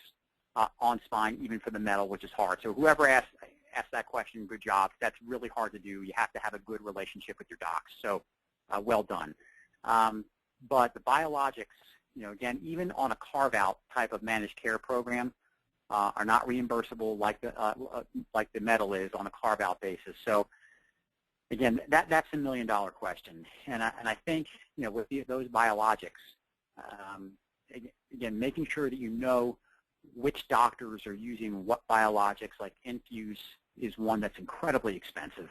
on spine, even for the metal, which is hard. So whoever asked that question, good job. That's really hard to do. You have to have a good relationship with your docs. So well done. But the biologics, again, even on a carve-out type of managed care program, are not reimbursable like the metal is on a carve-out basis. So again, that's a $1 million question. And I think, with those biologics, again, making sure that you know which doctors are using what biologics, like Infuse is one that's incredibly expensive.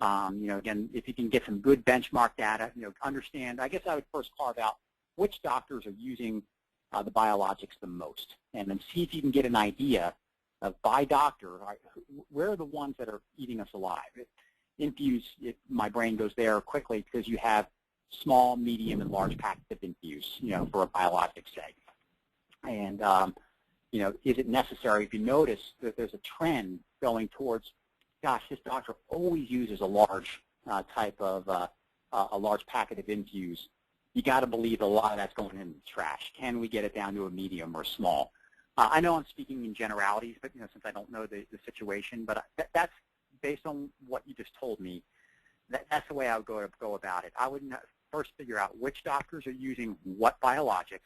Again, if you can get some good benchmark data, understand, I guess I would first carve out which doctors are using the biologics the most, and then see if you can get an idea of, by doctor, where are the ones that are eating us alive. Infuse, my brain goes there quickly because you have small, medium, and large packets of Infuse, for a biologic say. And, is it necessary? If you notice that there's a trend going towards, gosh, this doctor always uses a large type of, a large packet of Infuse, you got to believe a lot of that's going in the trash. Can we get it down to a medium or small? I know I'm speaking in generalities, but since I don't know the situation, but that's based on what you just told me. That's the way I would go about it. I would first figure out which doctors are using what biologics,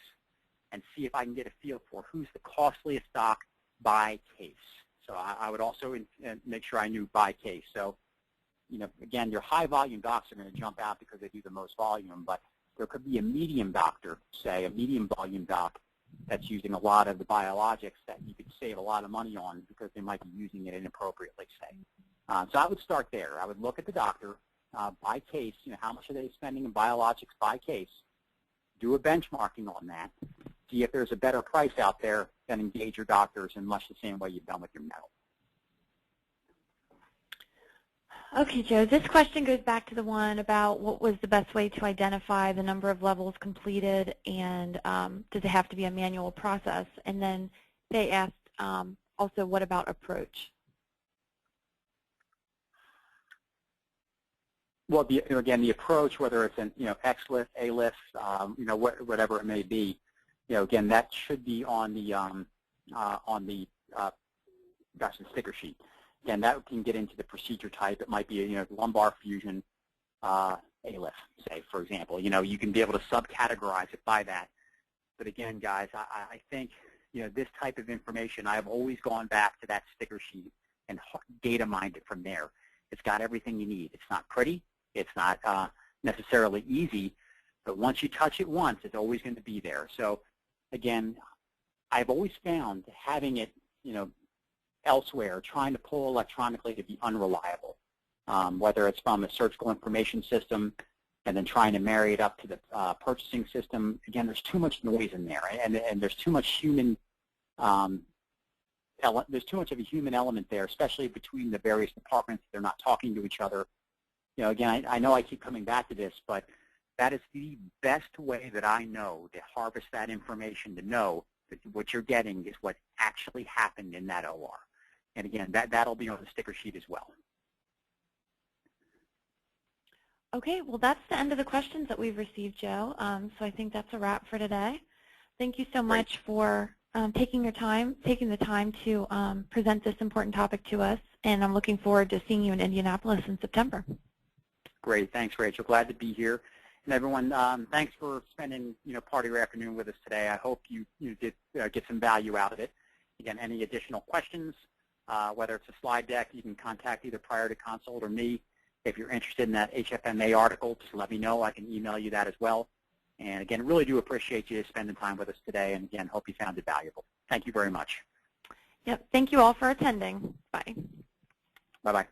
and see if I can get a feel for who's the costliest doc by case. So I would also make sure I knew by case. So, again, your high volume docs are going to jump out because they do the most volume, but there could be a medium doctor, say, a medium volume doc that's using a lot of the biologics that you could save a lot of money on because they might be using it inappropriately, say. So I would start there. I would look at the doctor by case, how much are they spending in biologics by case, do a benchmarking on that, see if there's a better price out there, then engage your doctors in much the same way you've done with your metal. Okay, Joe, this question goes back to the one about what was the best way to identify the number of levels completed, and does it have to be a manual process? And then they asked also, what about approach? Well, again, the approach, whether it's an X-lift, A-lift, whatever it may be, again, that should be on the sticker sheet. Again, that can get into the procedure type. It might be lumbar fusion, A-lift, say, for example. You can be able to subcategorize it by that. But again, guys, I think this type of information, I've always gone back to that sticker sheet and data mined it from there. It's got everything you need. It's not pretty. It's not necessarily easy, but once you touch it once, it's always going to be there. So, again, I've always found having it, elsewhere, trying to pull electronically to be unreliable, whether it's from a surgical information system and then trying to marry it up to the purchasing system. Again, there's too much noise in there, and there's too much human there's too much of a human element there, especially between the various departments. They're not talking to each other. Again, I know I keep coming back to this, but that is the best way that I know to harvest that information, to know that what you're getting is what actually happened in that OR. And again, that'll be on the sticker sheet as well. Okay, well, that's the end of the questions that we've received, Joe. So I think that's a wrap for today. Thank you so much for taking the time to present this important topic to us, and I'm looking forward to seeing you in Indianapolis in September. Great, thanks, Rachel. Glad to be here. And everyone, thanks for spending part of your afternoon with us today. I hope you did get some value out of it. Again, any additional questions, whether it's a slide deck, you can contact either Priority Consult or me. If you're interested in that HFMA article, just let me know. I can email you that as well. And again, really do appreciate you spending time with us today. And again, hope you found it valuable. Thank you very much. Yep. Thank you all for attending. Bye. Bye-bye.